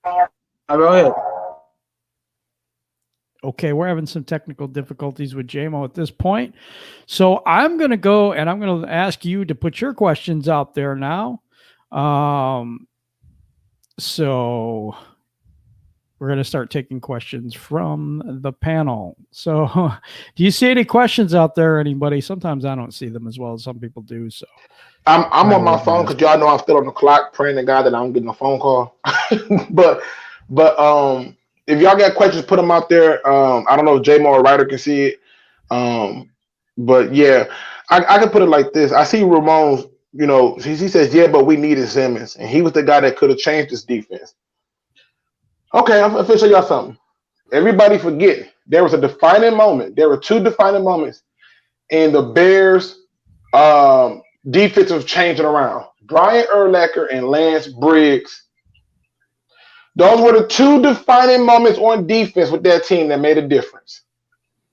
Go ahead. Okay, we're having some technical difficulties with JMO at this point. So I'm going to go and I'm going to ask you to put your questions out there now. So we're going to start taking questions from the panel. So do you see any questions out there, anybody? Sometimes I don't see them as well as some people do. So I'm on my phone because y'all know I'm still on the clock praying to God that I don't get no phone call. but if y'all got questions, put them out there. I don't know if J-Mo or Ryder can see it. But yeah, I can put it like this. I see Ramon's, he says, yeah, but we needed Simmons. And he was the guy that could have changed this defense. Okay, I'm going to show y'all something. Everybody forget, there was a defining moment. There were two defining moments in the Bears' defensive changing around. Brian Urlacher and Lance Briggs. Those were the two defining moments on defense with that team that made a difference.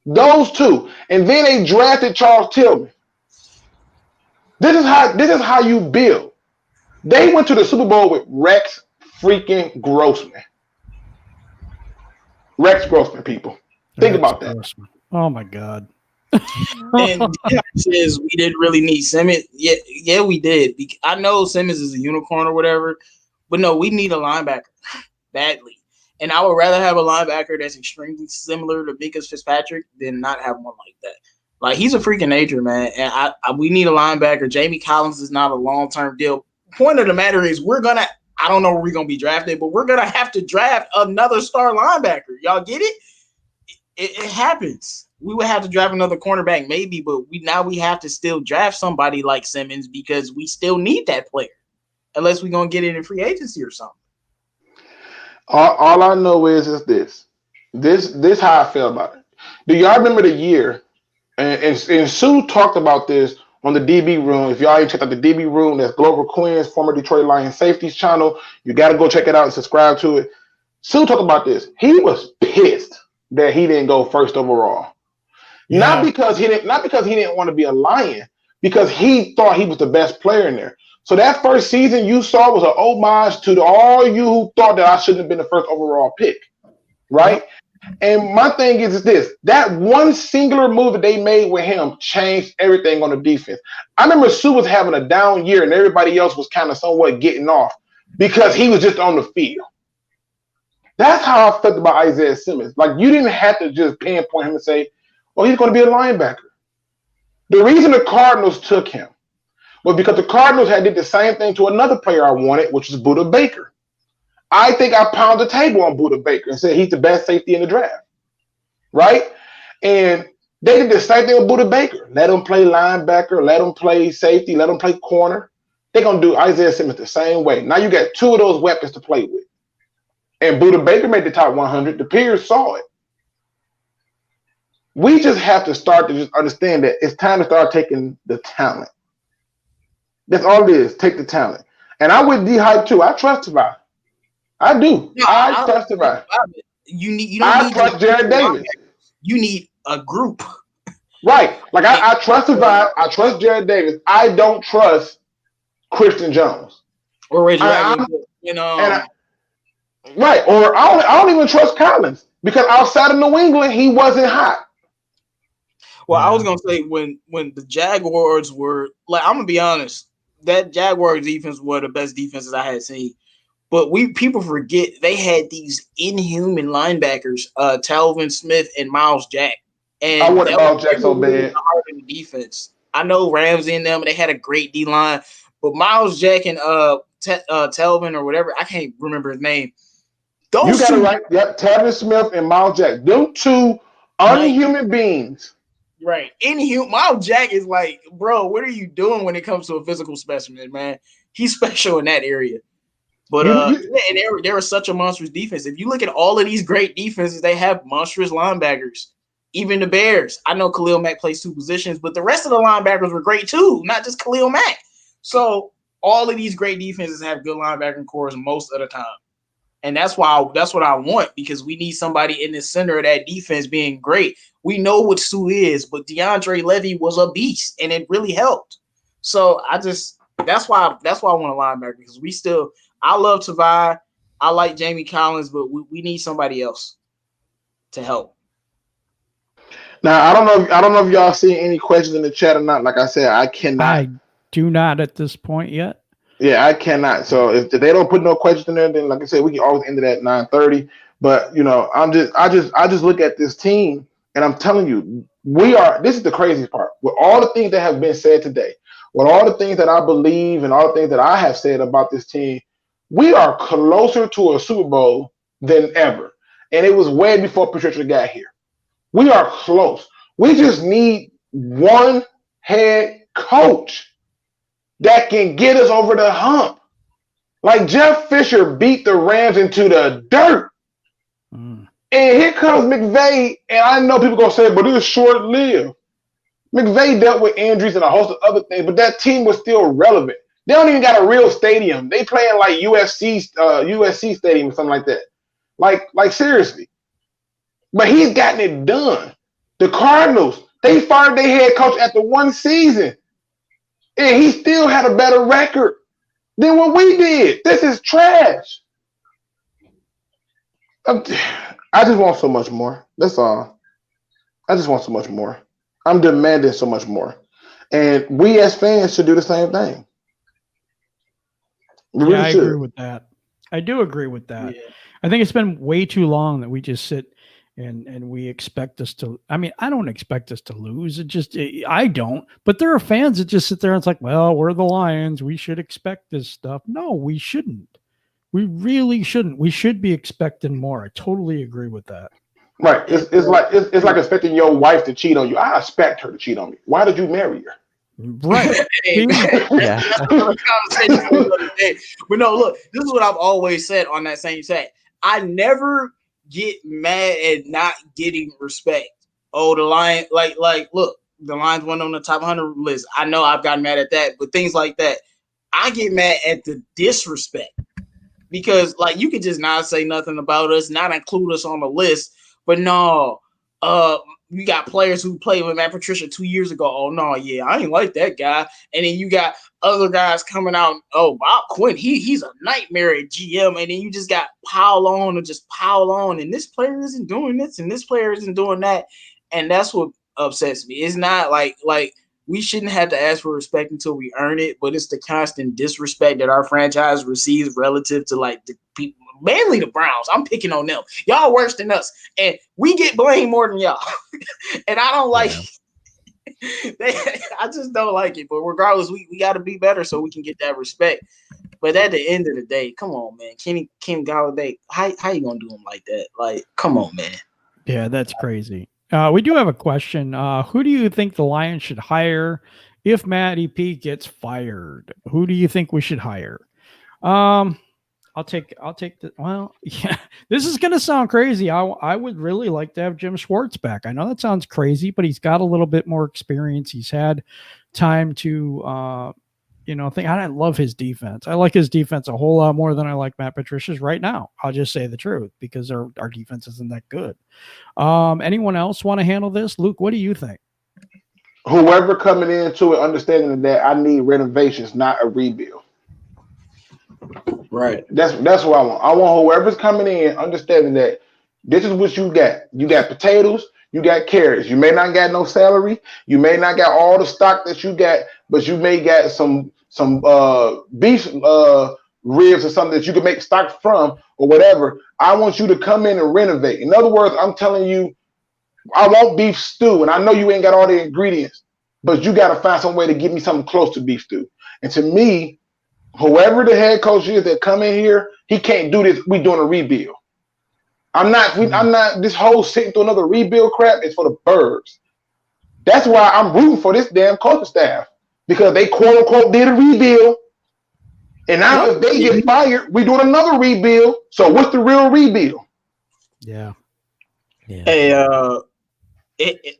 Those two. And then they drafted Charles Tillman. This is how you build. They went to the Super Bowl with Rex freaking Grossman. Rex Grossman, people. Think about that. Grossman. Oh my God. And says we didn't really need Simmons. Yeah, we did. I know Simmons is a unicorn or whatever, but no, we need a linebacker badly. And I would rather have a linebacker that's extremely similar to Minka Fitzpatrick than not have one like that. Like, he's a freaking nature, man. And we need a linebacker. Jamie Collins is not a long-term deal. Point of the matter is I don't know where we're going to be drafted, but we're going to have to draft another star linebacker. Y'all get it? It happens. We would have to draft another cornerback maybe, but we have to still draft somebody like Simmons because we still need that player unless we're going to get it in free agency or something. All I know is this. This how I feel about it. Do y'all remember the year? And Sue talked about this on the DB Room. If y'all ain't checked out the DB Room, that's Glover Quinn's former Detroit Lions Safeties channel. You got to go check it out and subscribe to it. Sue talked about this. He was pissed that he didn't go first overall. Yeah. Not because he didn't want to be a Lion, because he thought he was the best player in there. So that first season you saw was an homage to all you who thought that I shouldn't have been the first overall pick, right? And my thing is this: that one singular move that they made with him changed everything on the defense. I remember Sue was having a down year and everybody else was kind of somewhat getting off because he was just on the field. That's how I felt about Isaiah Simmons. Like, you didn't have to just pinpoint him and say, oh, he's going to be a linebacker. The reason the Cardinals took him was because the Cardinals had did the same thing to another player I wanted, which was Budda Baker. I think I pounded the table on Budda Baker and said he's the best safety in the draft, right? And they did the same thing with Budda Baker. Let him play linebacker, let him play safety, let him play corner. They're going to do Isaiah Simmons the same way. Now you got two of those weapons to play with. And Budda Baker made the top 100. The peers saw it. We just have to start to just understand that it's time to start taking the talent. That's all it is. Take the talent. And I would D-hype too. I trust Tavai. I do. No, I trust Tavai. I trust Jared Davis. You need a group. Right. Like I trust Tavai. I trust Jared Davis. I don't trust Christian Jones. Or Reggie Wagner. Right. Or I don't even trust Collins because outside of New England, he wasn't hot. Well, I was gonna say when the Jaguars were like, I'm gonna be honest, that Jaguars defense were the best defenses I had seen. But people forget they had these inhuman linebackers, Talvin Smith and Miles Jack. And I want Miles Jack so bad. The defense. I know Ramsey and them, they had a great D line, but Miles Jack and Talvin or whatever, I can't remember his name. You got it right. Yep, Talvin Smith and Miles Jack. Them two unhuman beings. Right. Miles Jack is like, bro, what are you doing when it comes to a physical specimen, man? He's special in that area. But and they were such a monstrous defense. If you look at all of these great defenses, they have monstrous linebackers. Even the Bears. I know Khalil Mack plays two positions, but the rest of the linebackers were great too, not just Khalil Mack. So all of these great defenses have good linebacking cores most of the time. And that's what I want, because we need somebody in the center of that defense being great. We know what Sue is, but DeAndre Levy was a beast, and it really helped. So that's why I want a linebacker, because I love Tavai. I like Jamie Collins, but we need somebody else to help. Now I don't know if y'all see any questions in the chat or not. Like I said, I cannot. I do not at this point yet. Yeah, I cannot. So if they don't put no questions in there, then like I said, we can always end it at 9:30. But I just look at this team and I'm telling you, this is the craziest part. With all the things that have been said today, with all the things that I believe and all the things that I have said about this team, we are closer to a Super Bowl than ever. And it was way before Patricia got here. We are close. We just need one head coach that can get us over the hump. Like Jeff Fisher beat the Rams into the dirt. And here comes McVay, and I know people going to say, but it was short-lived. McVay dealt with injuries and a host of other things, but that team was still relevant. They don't even got a real stadium. They playing like USC stadium or something like that. Like seriously. But he's gotten it done. The Cardinals, they fired their head coach after one season. And he still had a better record than what we did. This is trash. I just want so much more. That's all. I just want so much more. I'm demanding so much more. And we as fans should do the same thing. Yeah, I agree with that. I do agree with that. Yeah. I think it's been way too long that we just sit and we expect us to. I mean, I don't expect us to lose. I don't. But there are fans that just sit there and it's like, well, we're the Lions. We should expect this stuff. No, we shouldn't. We really shouldn't. We should be expecting more. I totally agree with that. Right. It's like expecting your wife to cheat on you. I expect her to cheat on me. Why did you marry her? Right. Yeah. But no, look, this is what I've always said on that same set. I never get mad at not getting respect. Oh, the Lions, like, look, the Lions went on the top 100 list. I know I've gotten mad at that, but things like that, I get mad at the disrespect because, like, you could just not say nothing about us, not include us on the list, but no, you got players who played with Matt Patricia 2 years ago. Oh no, yeah, I ain't like that guy. And then you got other guys coming out. Oh, Bob Quinn, he's a nightmare at GM. And then you just got pile on. And this player isn't doing this, and this player isn't doing that. And that's what upsets me. It's not like we shouldn't have to ask for respect until we earn it, but it's the constant disrespect that our franchise receives relative to like the people. Mainly the Browns. I'm picking on them. Y'all worse than us. And we get blamed more than y'all. And I don't like it. I just don't like it. But regardless, we got to be better so we can get that respect. But at the end of the day, come on, man. Kim Galladay, how you going to do him like that? Like, come on, man. Yeah, that's crazy. We do have a question. Who do you think the Lions should hire if Matty P gets fired? Who do you think we should hire? I'll take the. Well, yeah, this is going to sound crazy. I would really like to have Jim Schwartz back. I know that sounds crazy, but he's got a little bit more experience. He's had time to, think. I love his defense. I like his defense a whole lot more than I like Matt Patricia's right now. I'll just say the truth because our defense isn't that good. Anyone else want to handle this? Luke, what do you think? Whoever coming into it, understanding that I need renovations, not a rebuild. Right. That's what I want. I want whoever's coming in understanding that this is what you got. You got potatoes, you got carrots. You may not got no salary, you may not got all the stock that you got, but you may got some beef ribs or something that you can make stock from or whatever. I want you to come in and renovate. In other words, I'm telling you, I want beef stew, and I know you ain't got all the ingredients, but you got to find some way to give me something close to beef stew. And to me, whoever the head coach is that come in here, he can't do this. We doing a rebuild. I'm not. This whole sitting through another rebuild crap is for the birds. That's why I'm rooting for this damn coaching staff because they quote unquote did a rebuild, and now if they get fired, we doing another rebuild. So what's the real rebuild? Yeah. Hey,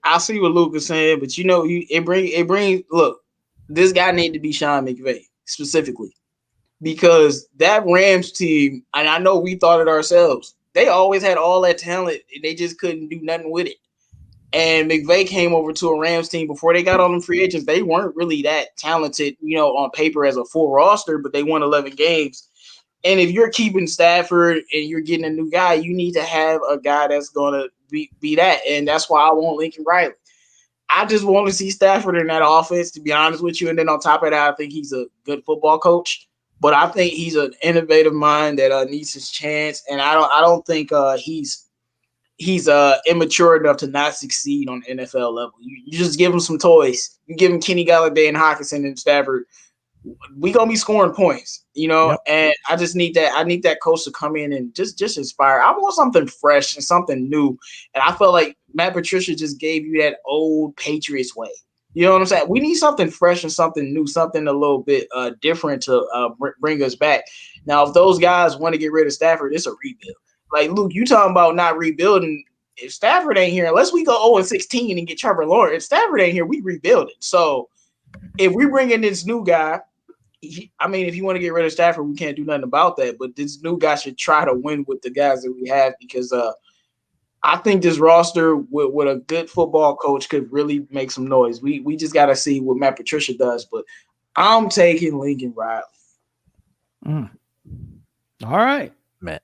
I see what Luke is saying, but it brings. Look, this guy need to be Sean McVay specifically. Because that Rams team, and I know we thought it ourselves, they always had all that talent and they just couldn't do nothing with it. And McVay came over to a Rams team before they got all them free agents. They weren't really that talented, on paper as a full roster, but they won 11 games. And if you're keeping Stafford and you're getting a new guy, you need to have a guy that's going to be that, and that's why I want Lincoln Riley. I just want to see Stafford in that offense, to be honest with you. And then on top of that, I think he's a good football coach. But I think he's an innovative mind that needs his chance. And I don't think he's immature enough to not succeed on the NFL level. You just give him some toys. You give him Kenny Galladay and Hawkinson and Stafford. We gonna be scoring points, Yep. And I just need that. I need that coach to come in and just inspire. I want something fresh and something new. And I felt like Matt Patricia just gave you that old Patriots way. You know what I'm saying? We need something fresh and something new, something a little bit different to bring us back. Now, if those guys want to get rid of Stafford, it's a rebuild. Like, Luke, you talking about not rebuilding. If Stafford ain't here, unless we go 0-16 and get Trevor Lawrence, if Stafford ain't here, we rebuild it. So if we bring in this new guy, if you want to get rid of Stafford, we can't do nothing about that. But this new guy should try to win with the guys that we have, because I think this roster with a good football coach could really make some noise. We just got to see what Matt Patricia does. But I'm taking Lincoln Riley. All right. Man,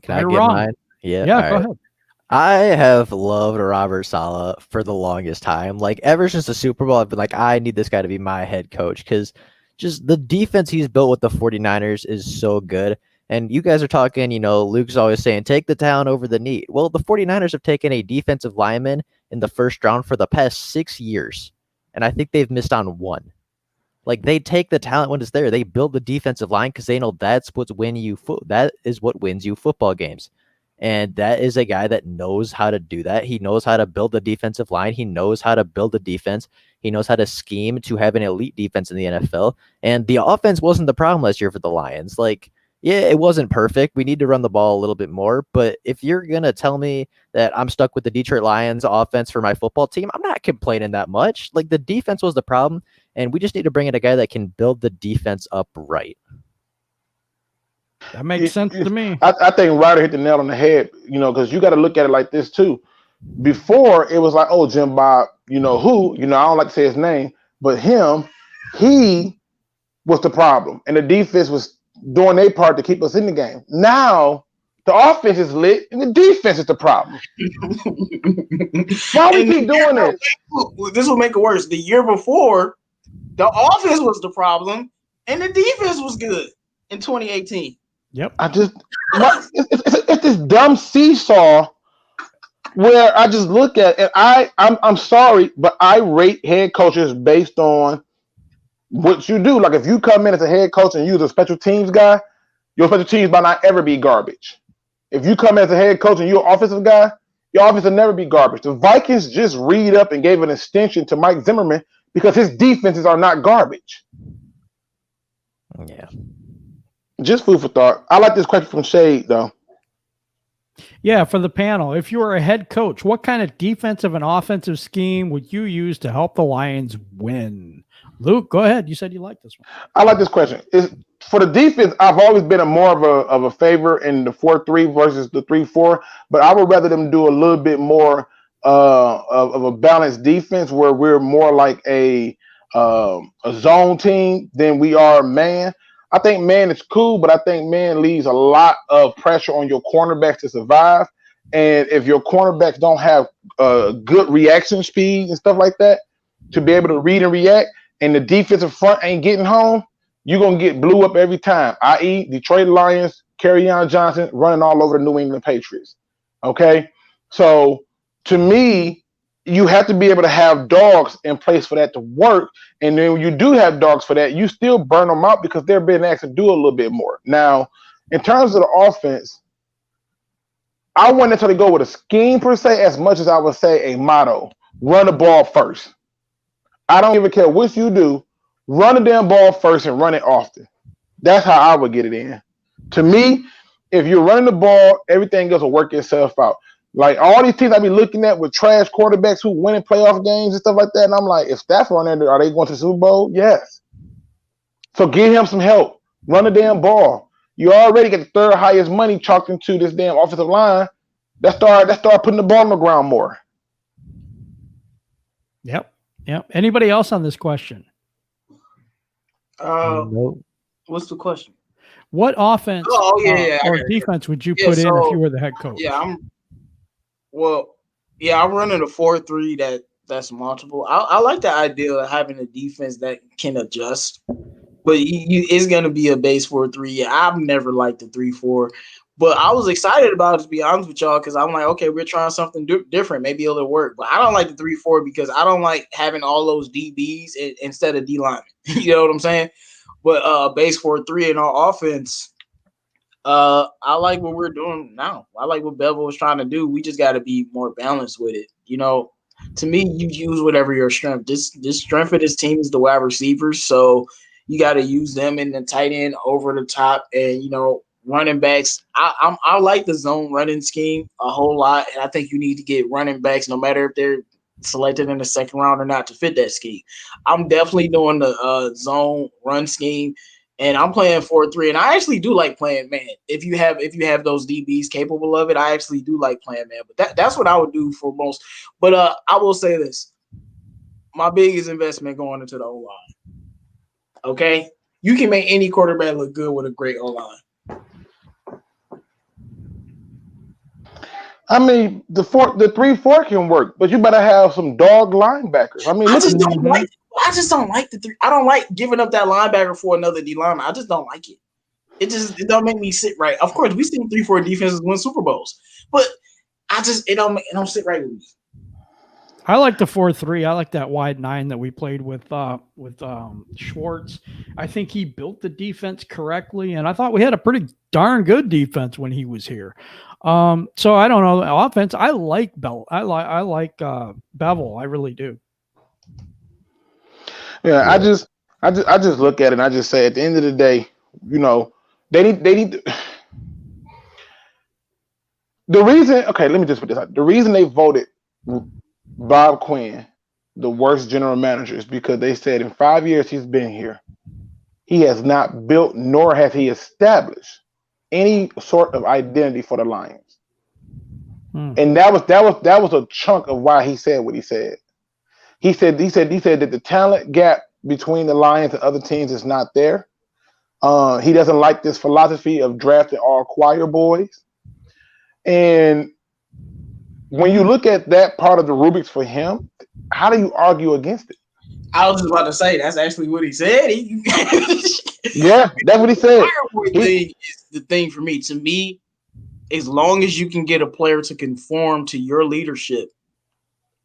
can I You're get wrong. mine? Yeah, Yeah, all go right. ahead. I have loved Robert Saleh for the longest time. Like, ever since the Super Bowl, I've been like, I need this guy to be my head coach, because just the defense he's built with the 49ers is so good. And you guys are talking, Luke's always saying, take the talent over the need. Well, the 49ers have taken a defensive lineman in the first round for the past 6 years, and I think they've missed on one. Like, they take the talent when it's there. They build the defensive line because they know that is what wins you football games. And that is a guy that knows how to do that. He knows how to build the defensive line. He knows how to build the defense. He knows how to scheme to have an elite defense in the NFL. And the offense wasn't the problem last year for the Lions. Like, yeah, it wasn't perfect. We need to run the ball a little bit more. But if you're going to tell me that I'm stuck with the Detroit Lions offense for my football team, I'm not complaining that much. Like, the defense was the problem, and we just need to bring in a guy that can build the defense up right. That makes sense to me. I think Ryder hit the nail on the head, because you got to look at it like this too. Before, it was like, oh, Jim Bob, I don't like to say his name, but he was the problem. And the defense was doing their part to keep us in the game. Now, the offense is lit and the defense is the problem. Why we keep doing this? This will make it worse. The year before, the offense was the problem and the defense was good in 2018. Yep. It's this dumb seesaw where I just look at it. I'm sorry, but I rate head coaches based on what you do. Like, if you come in as a head coach and you're a special teams guy, your special teams might not ever be garbage. If you come as a head coach and you're an offensive guy, your offense will never be garbage. The Vikings just read up and gave an extension to Mike Zimmerman because his defenses are not garbage. Yeah. Just food for thought. I like this question from Shade, though. Yeah, for the panel, if you were a head coach, what kind of defensive and offensive scheme would you use to help the Lions win? Luke, go ahead. You said you liked this one. I like this question. For the defense, I've always been more of a favor in the 4-3 versus the 3-4, but I would rather them do a little bit more of a balanced defense where we're more like a zone team than we are man. I think man is cool, but I think man leaves a lot of pressure on your cornerbacks to survive. And if your cornerbacks don't have good reaction speed and stuff like that to be able to read and react, and the defensive front ain't getting home, you're going to get blew up every time, i.e. Detroit Lions, Kerryon Johnson running all over the New England Patriots. Okay? So, to me, you have to be able to have dogs in place for that to work. And then when you do have dogs for that, you still burn them out because they're being asked to do a little bit more. Now, in terms of the offense, I wouldn't necessarily go with a scheme per se as much as I would say a motto. Run the ball first. I don't even care what you do. Run the damn ball first and run it often. That's how I would get it in. To me, if you're running the ball, everything else will work itself out. Like, all these teams I be looking at with trash quarterbacks who win in playoff games and stuff like that, and I'm like, if Stafford on there, are they going to the Super Bowl? Yes. So give him some help. Run the damn ball. You already get the third highest money chalked into this damn offensive line. Let's start putting the ball on the ground more. Yep. Anybody else on this question? Nope. What's the question? What offense or defense would you put in if you were the head coach? Yeah, Well, yeah, I'm running a 4-3 that's multiple. I like the idea of having a defense that can adjust, but it's gonna be a base 4-3. Yeah, I've never liked the 3-4, but I was excited about it, to be honest with y'all, because I'm like, okay, we're trying something different. Maybe it'll work. But I don't like the 3-4 because I don't like having all those DBs instead of D linemen. You know what I'm saying? But base 4-3 in our offense. I like what we're doing now. I like what Bevel was trying to do. We just got to be more balanced with it. You know, to me, you use whatever your strength. This strength of this team is the wide receivers, so you got to use them in the tight end over the top, and running backs. I like the zone running scheme a whole lot, and I think you need to get running backs, no matter if they're selected in the second round or not, to fit that scheme. I'm definitely doing the zone run scheme. And I'm playing 4-3, and I actually do like playing man. If you have those DBs capable of it, I actually do like playing man. But that's what I would do for most. But I will say this: my biggest investment going into the O line. Okay, you can make any quarterback look good with a great O line. I mean, the 3-4 can work, but you better have some dog linebackers. I mean, I just don't like the 3. I don't like giving up that linebacker for another D lineman. I just don't like it. It don't make me sit right. Of course, we seen 3-4 defenses win Super Bowls, but it don't sit right with me. I like the 4-3. I like that wide 9 that we played with Schwartz. I think he built the defense correctly, and I thought we had a pretty darn good defense when he was here. So I don't know the offense. I like Bevel. I really do. Yeah, I just look at it and I just say, at the end of the day, they need to, the reason. Okay, let me just put this out. The reason they voted Bob Quinn the worst general manager is because they said in 5 years he's been here, he has not built nor has he established any sort of identity for the Lions. And that was a chunk of why he said what he said. He said that the talent gap between the Lions and other teams is not there. He doesn't like this philosophy of drafting all choir boys. And when you look at that part of the rubrics for him, how do you argue against it? I was just about to say that's actually what he said. Yeah, that's what he said. The thing is the thing for me. To me, as long as you can get a player to conform to your leadership,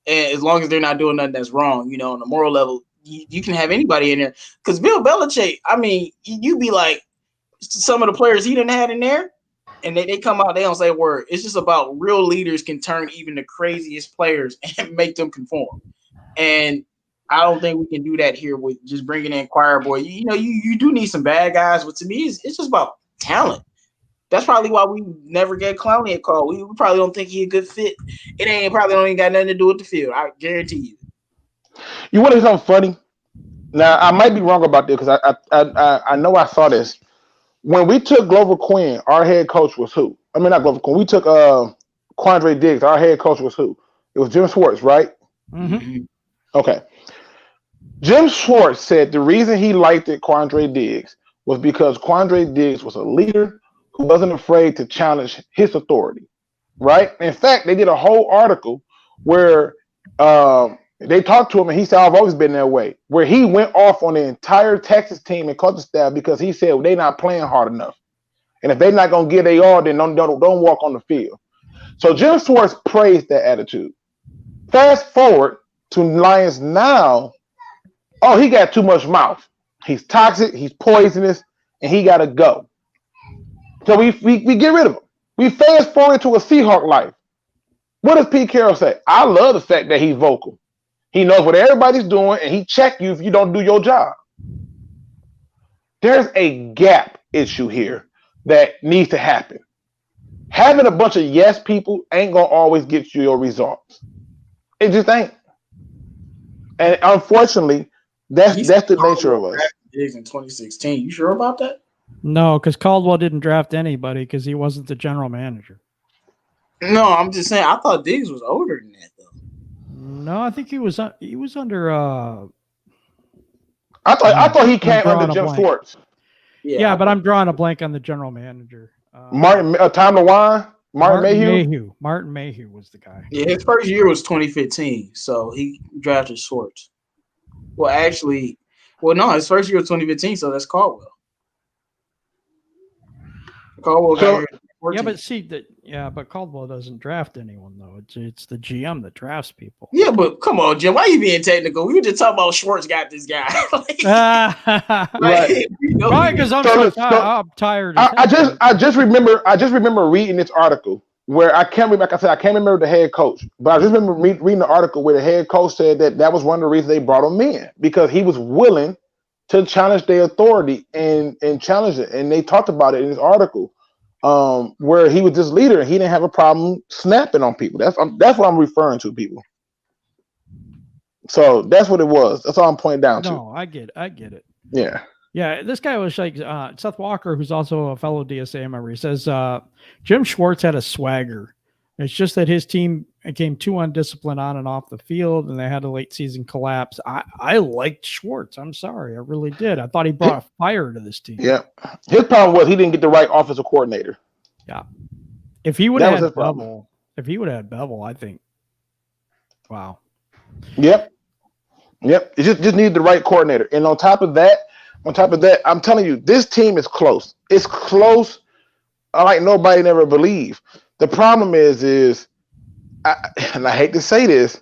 and as long as they're not doing nothing that's wrong, on the moral level, you can have anybody in there. Because Bill Belichick, I mean, you be like, some of the players he didn't have in there, and they come out, they don't say a word. It's just about real leaders can turn even the craziest players and make them conform. And I don't think we can do that here with just bringing in choir boy. You do need some bad guys, but to me, it's just about talent. That's probably why we never get Clowney a call. We probably don't think he's a good fit. It ain't probably don't even got nothing to do with the field. I guarantee you. You want to hear something funny? Now I might be wrong about this because I know I saw this. When we took Glover Quinn, our head coach was who? I mean, not Glover Quinn. We took Quandre Diggs. Our head coach was who? It was Jim Schwartz, right? Mm-hmm. Okay. Jim Schwartz said the reason he liked it, Quandre Diggs, was because Quandre Diggs was a leader who wasn't afraid to challenge his authority, right? In fact, they did a whole article where they talked to him and he said, I've always been that way, where he went off on the entire Texas team and coaching staff because he said, well, they're not playing hard enough. And if they're not going to give they all, then don't walk on the field. So Jim Schwartz praised that attitude. Fast forward to Lions now. Oh, he got too much mouth. He's toxic, he's poisonous, and he got to go. So we get rid of him. We fast forward to a Seahawk life. What does Pete Carroll say? I love the fact that he's vocal. He knows what everybody's doing, and he check you if you don't do your job. There's a gap issue here that needs to happen. Having a bunch of yes people ain't going to always get you your results. It just ain't. And unfortunately, that's the nature of us. In 2016, you sure about that? No, because Caldwell didn't draft anybody because he wasn't the general manager. No, I'm just saying. I thought Diggs was older than that, though. No, I think he was under. I thought he came under Jim Schwartz. Yeah, but I'm drawing a blank on the general manager. Martin Tom LeWine. Martin Mayhew? Martin Mayhew was the guy. Yeah, his first year was 2015, so he drafted Schwartz. Well, actually, no, his first year was 2015, so that's Caldwell. Caldwell got here. But Caldwell doesn't draft anyone though. It's the GM that drafts people. Yeah, but come on, Jim, why are you being technical? We were just talking about Schwartz got this guy. Right. Probably because I'm tired. I just remember reading this article where I can't remember. Like I said, I can't remember the head coach, but I just remember reading the article where the head coach said that was one of the reasons they brought him in, because he was willing to challenge their authority and challenge it. And they talked about it in this article. Where he was this leader and he didn't have a problem snapping on people. That's what I'm referring to, people. So that's what it was. That's all I'm pointing down to. No, I get it. Yeah. Yeah, this guy was like Seth Walker, who's also a fellow DSA member. He says Jim Schwartz had a swagger. It's just that his team became too undisciplined on and off the field, and they had a late season collapse. I liked Schwartz. I'm sorry, I really did. I thought he brought a fire to this team. Yeah, his problem was he didn't get the right offensive coordinator. Yeah, if he would have had Bevel, I think. Wow. Yep. It just needed the right coordinator, and on top of that, I'm telling you, this team is close. It's close, like nobody never believed. The problem is and I hate to say this,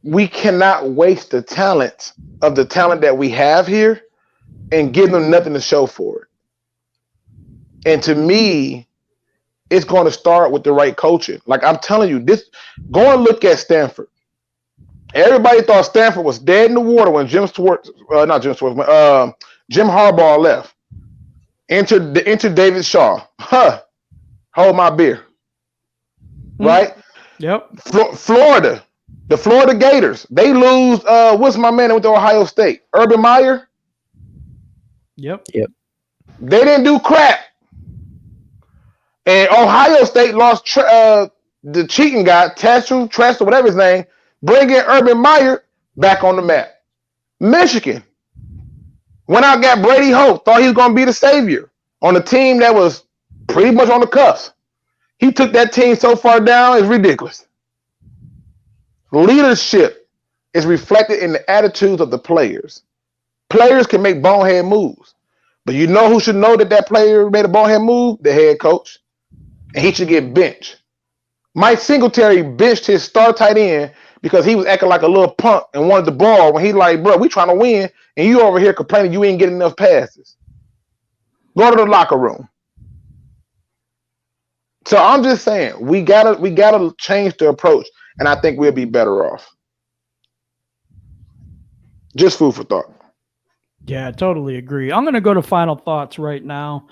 we cannot waste the talent that we have here and give them nothing to show for it. And to me, it's going to start with the right coaching. Like I'm telling you, go and look at Stanford. Everybody thought Stanford was dead in the water when Jim Harbaugh left. Enter David Shaw. Hold my beer. Right? Yep. Florida. The Florida Gators. They lose what's my man that went to Ohio State? Urban Meyer? Yep. They didn't do crap. And Ohio State lost the cheating guy, Tressel, whatever his name, bringing Urban Meyer back on the map. Michigan went out and got Brady Hoke, thought he was going to be the savior on a team that was pretty much on the cusp. He took that team so far down, it's ridiculous. Leadership is reflected in the attitudes of the players. Players can make bonehead moves, but you know who should know that player made a bonehead move? The head coach. And he should get benched. Mike Singletary benched his star tight end because he was acting like a little punk and wanted the ball when he like, bro, we trying to win, and you over here complaining you ain't getting enough passes. Go to the locker room. So I'm just saying, we gotta change the approach, and I think we'll be better off. Just food for thought. Yeah, I totally agree. I'm going to go to final thoughts right now.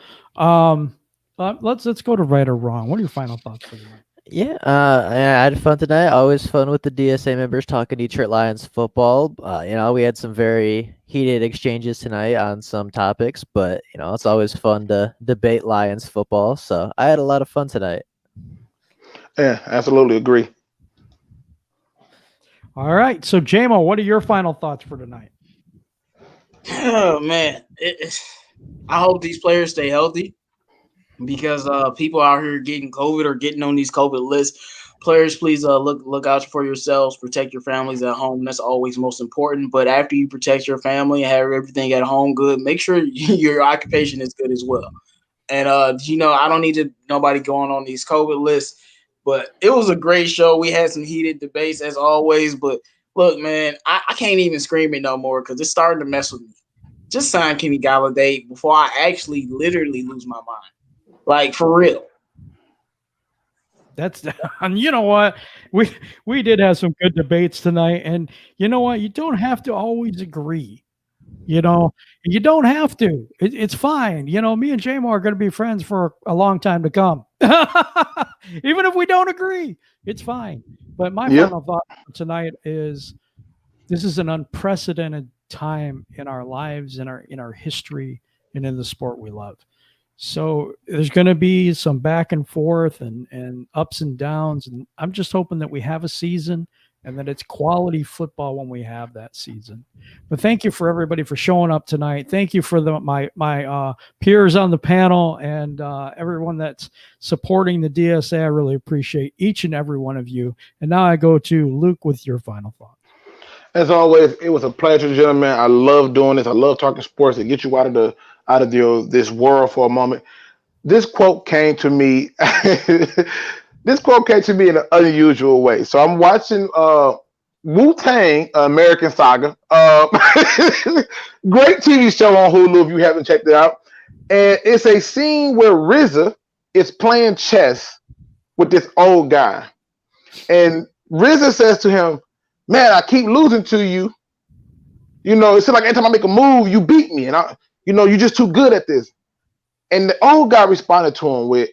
Let's go to right or wrong. What are your final thoughts for tonight? Yeah, I had fun tonight. Always fun with the DSA members talking Detroit Lions football. We had some very heated exchanges tonight on some topics, but it's always fun to debate Lions football. So I had a lot of fun tonight. Yeah, absolutely agree. All right, so JMO, what are your final thoughts for tonight? Oh man, I hope these players stay healthy, because people out here getting COVID or getting on these COVID lists. Players, please look out for yourselves. Protect your families at home. That's always most important. But after you protect your family and have everything at home good, make sure your occupation is good as well. And I don't need nobody going on these COVID lists. But it was a great show. We had some heated debates as always. But look, man, I can't even scream it no more because it's starting to mess with me. Just sign Kenny Galladay before I actually literally lose my mind. Like, for real. That's, and you know what? We did have some good debates tonight. And you know what? You don't have to always agree. You don't have to. It's fine. Me and JMO are going to be friends for a long time to come. Even if we don't agree, it's fine. But my final thought tonight is this is an unprecedented time in our lives, in our history, and in the sport we love. So there's going to be some back and forth and ups and downs. And I'm just hoping that we have a season and that it's quality football when we have that season. But thank you for everybody for showing up tonight. Thank you for my peers on the panel and everyone that's supporting the DSA. I really appreciate each and every one of you. And now I go to Luke with your final thought. As always, it was a pleasure, gentlemen. I love doing this. I love talking sports and get you out of this world for a moment. This quote came to me. This quote came to me in an unusual way. So I'm watching Wu-Tang American Saga. Great TV show on Hulu if you haven't checked it out. And it's a scene where RZA is playing chess with this old guy. And RZA says to him, "Man, I keep losing to you. You know, it's like every time I make a move, you beat me. And you're just too good at this." And the old guy responded to him with,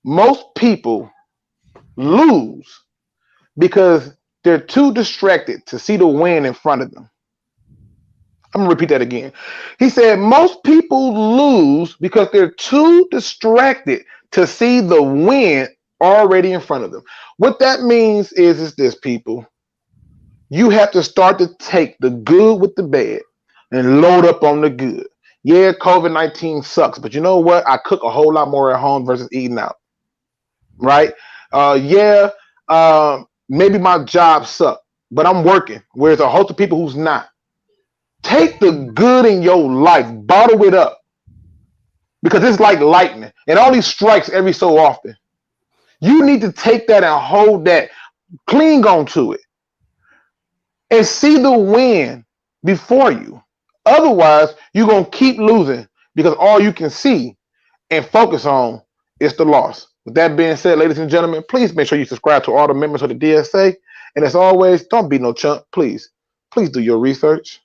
"Most people lose because they're too distracted to see the win in front of them." I'm going to repeat that again. He said, "Most people lose because they're too distracted to see the win already in front of them." What that means is this, people. You have to start to take the good with the bad and load up on the good. Yeah, COVID-19 sucks, but you know what? I cook a whole lot more at home versus eating out. Right? Maybe my job sucks, but I'm working. Whereas a host of people who's not. Take the good in your life, bottle it up, because it's like lightning. It only strikes every so often. You need to take that and hold that, cling on to it, and see the win before you. Otherwise, you're going to keep losing because all you can see and focus on is the loss. With that being said, ladies and gentlemen, please make sure you subscribe to all the members of the DSA. And as always, don't be no chump. Please do your research.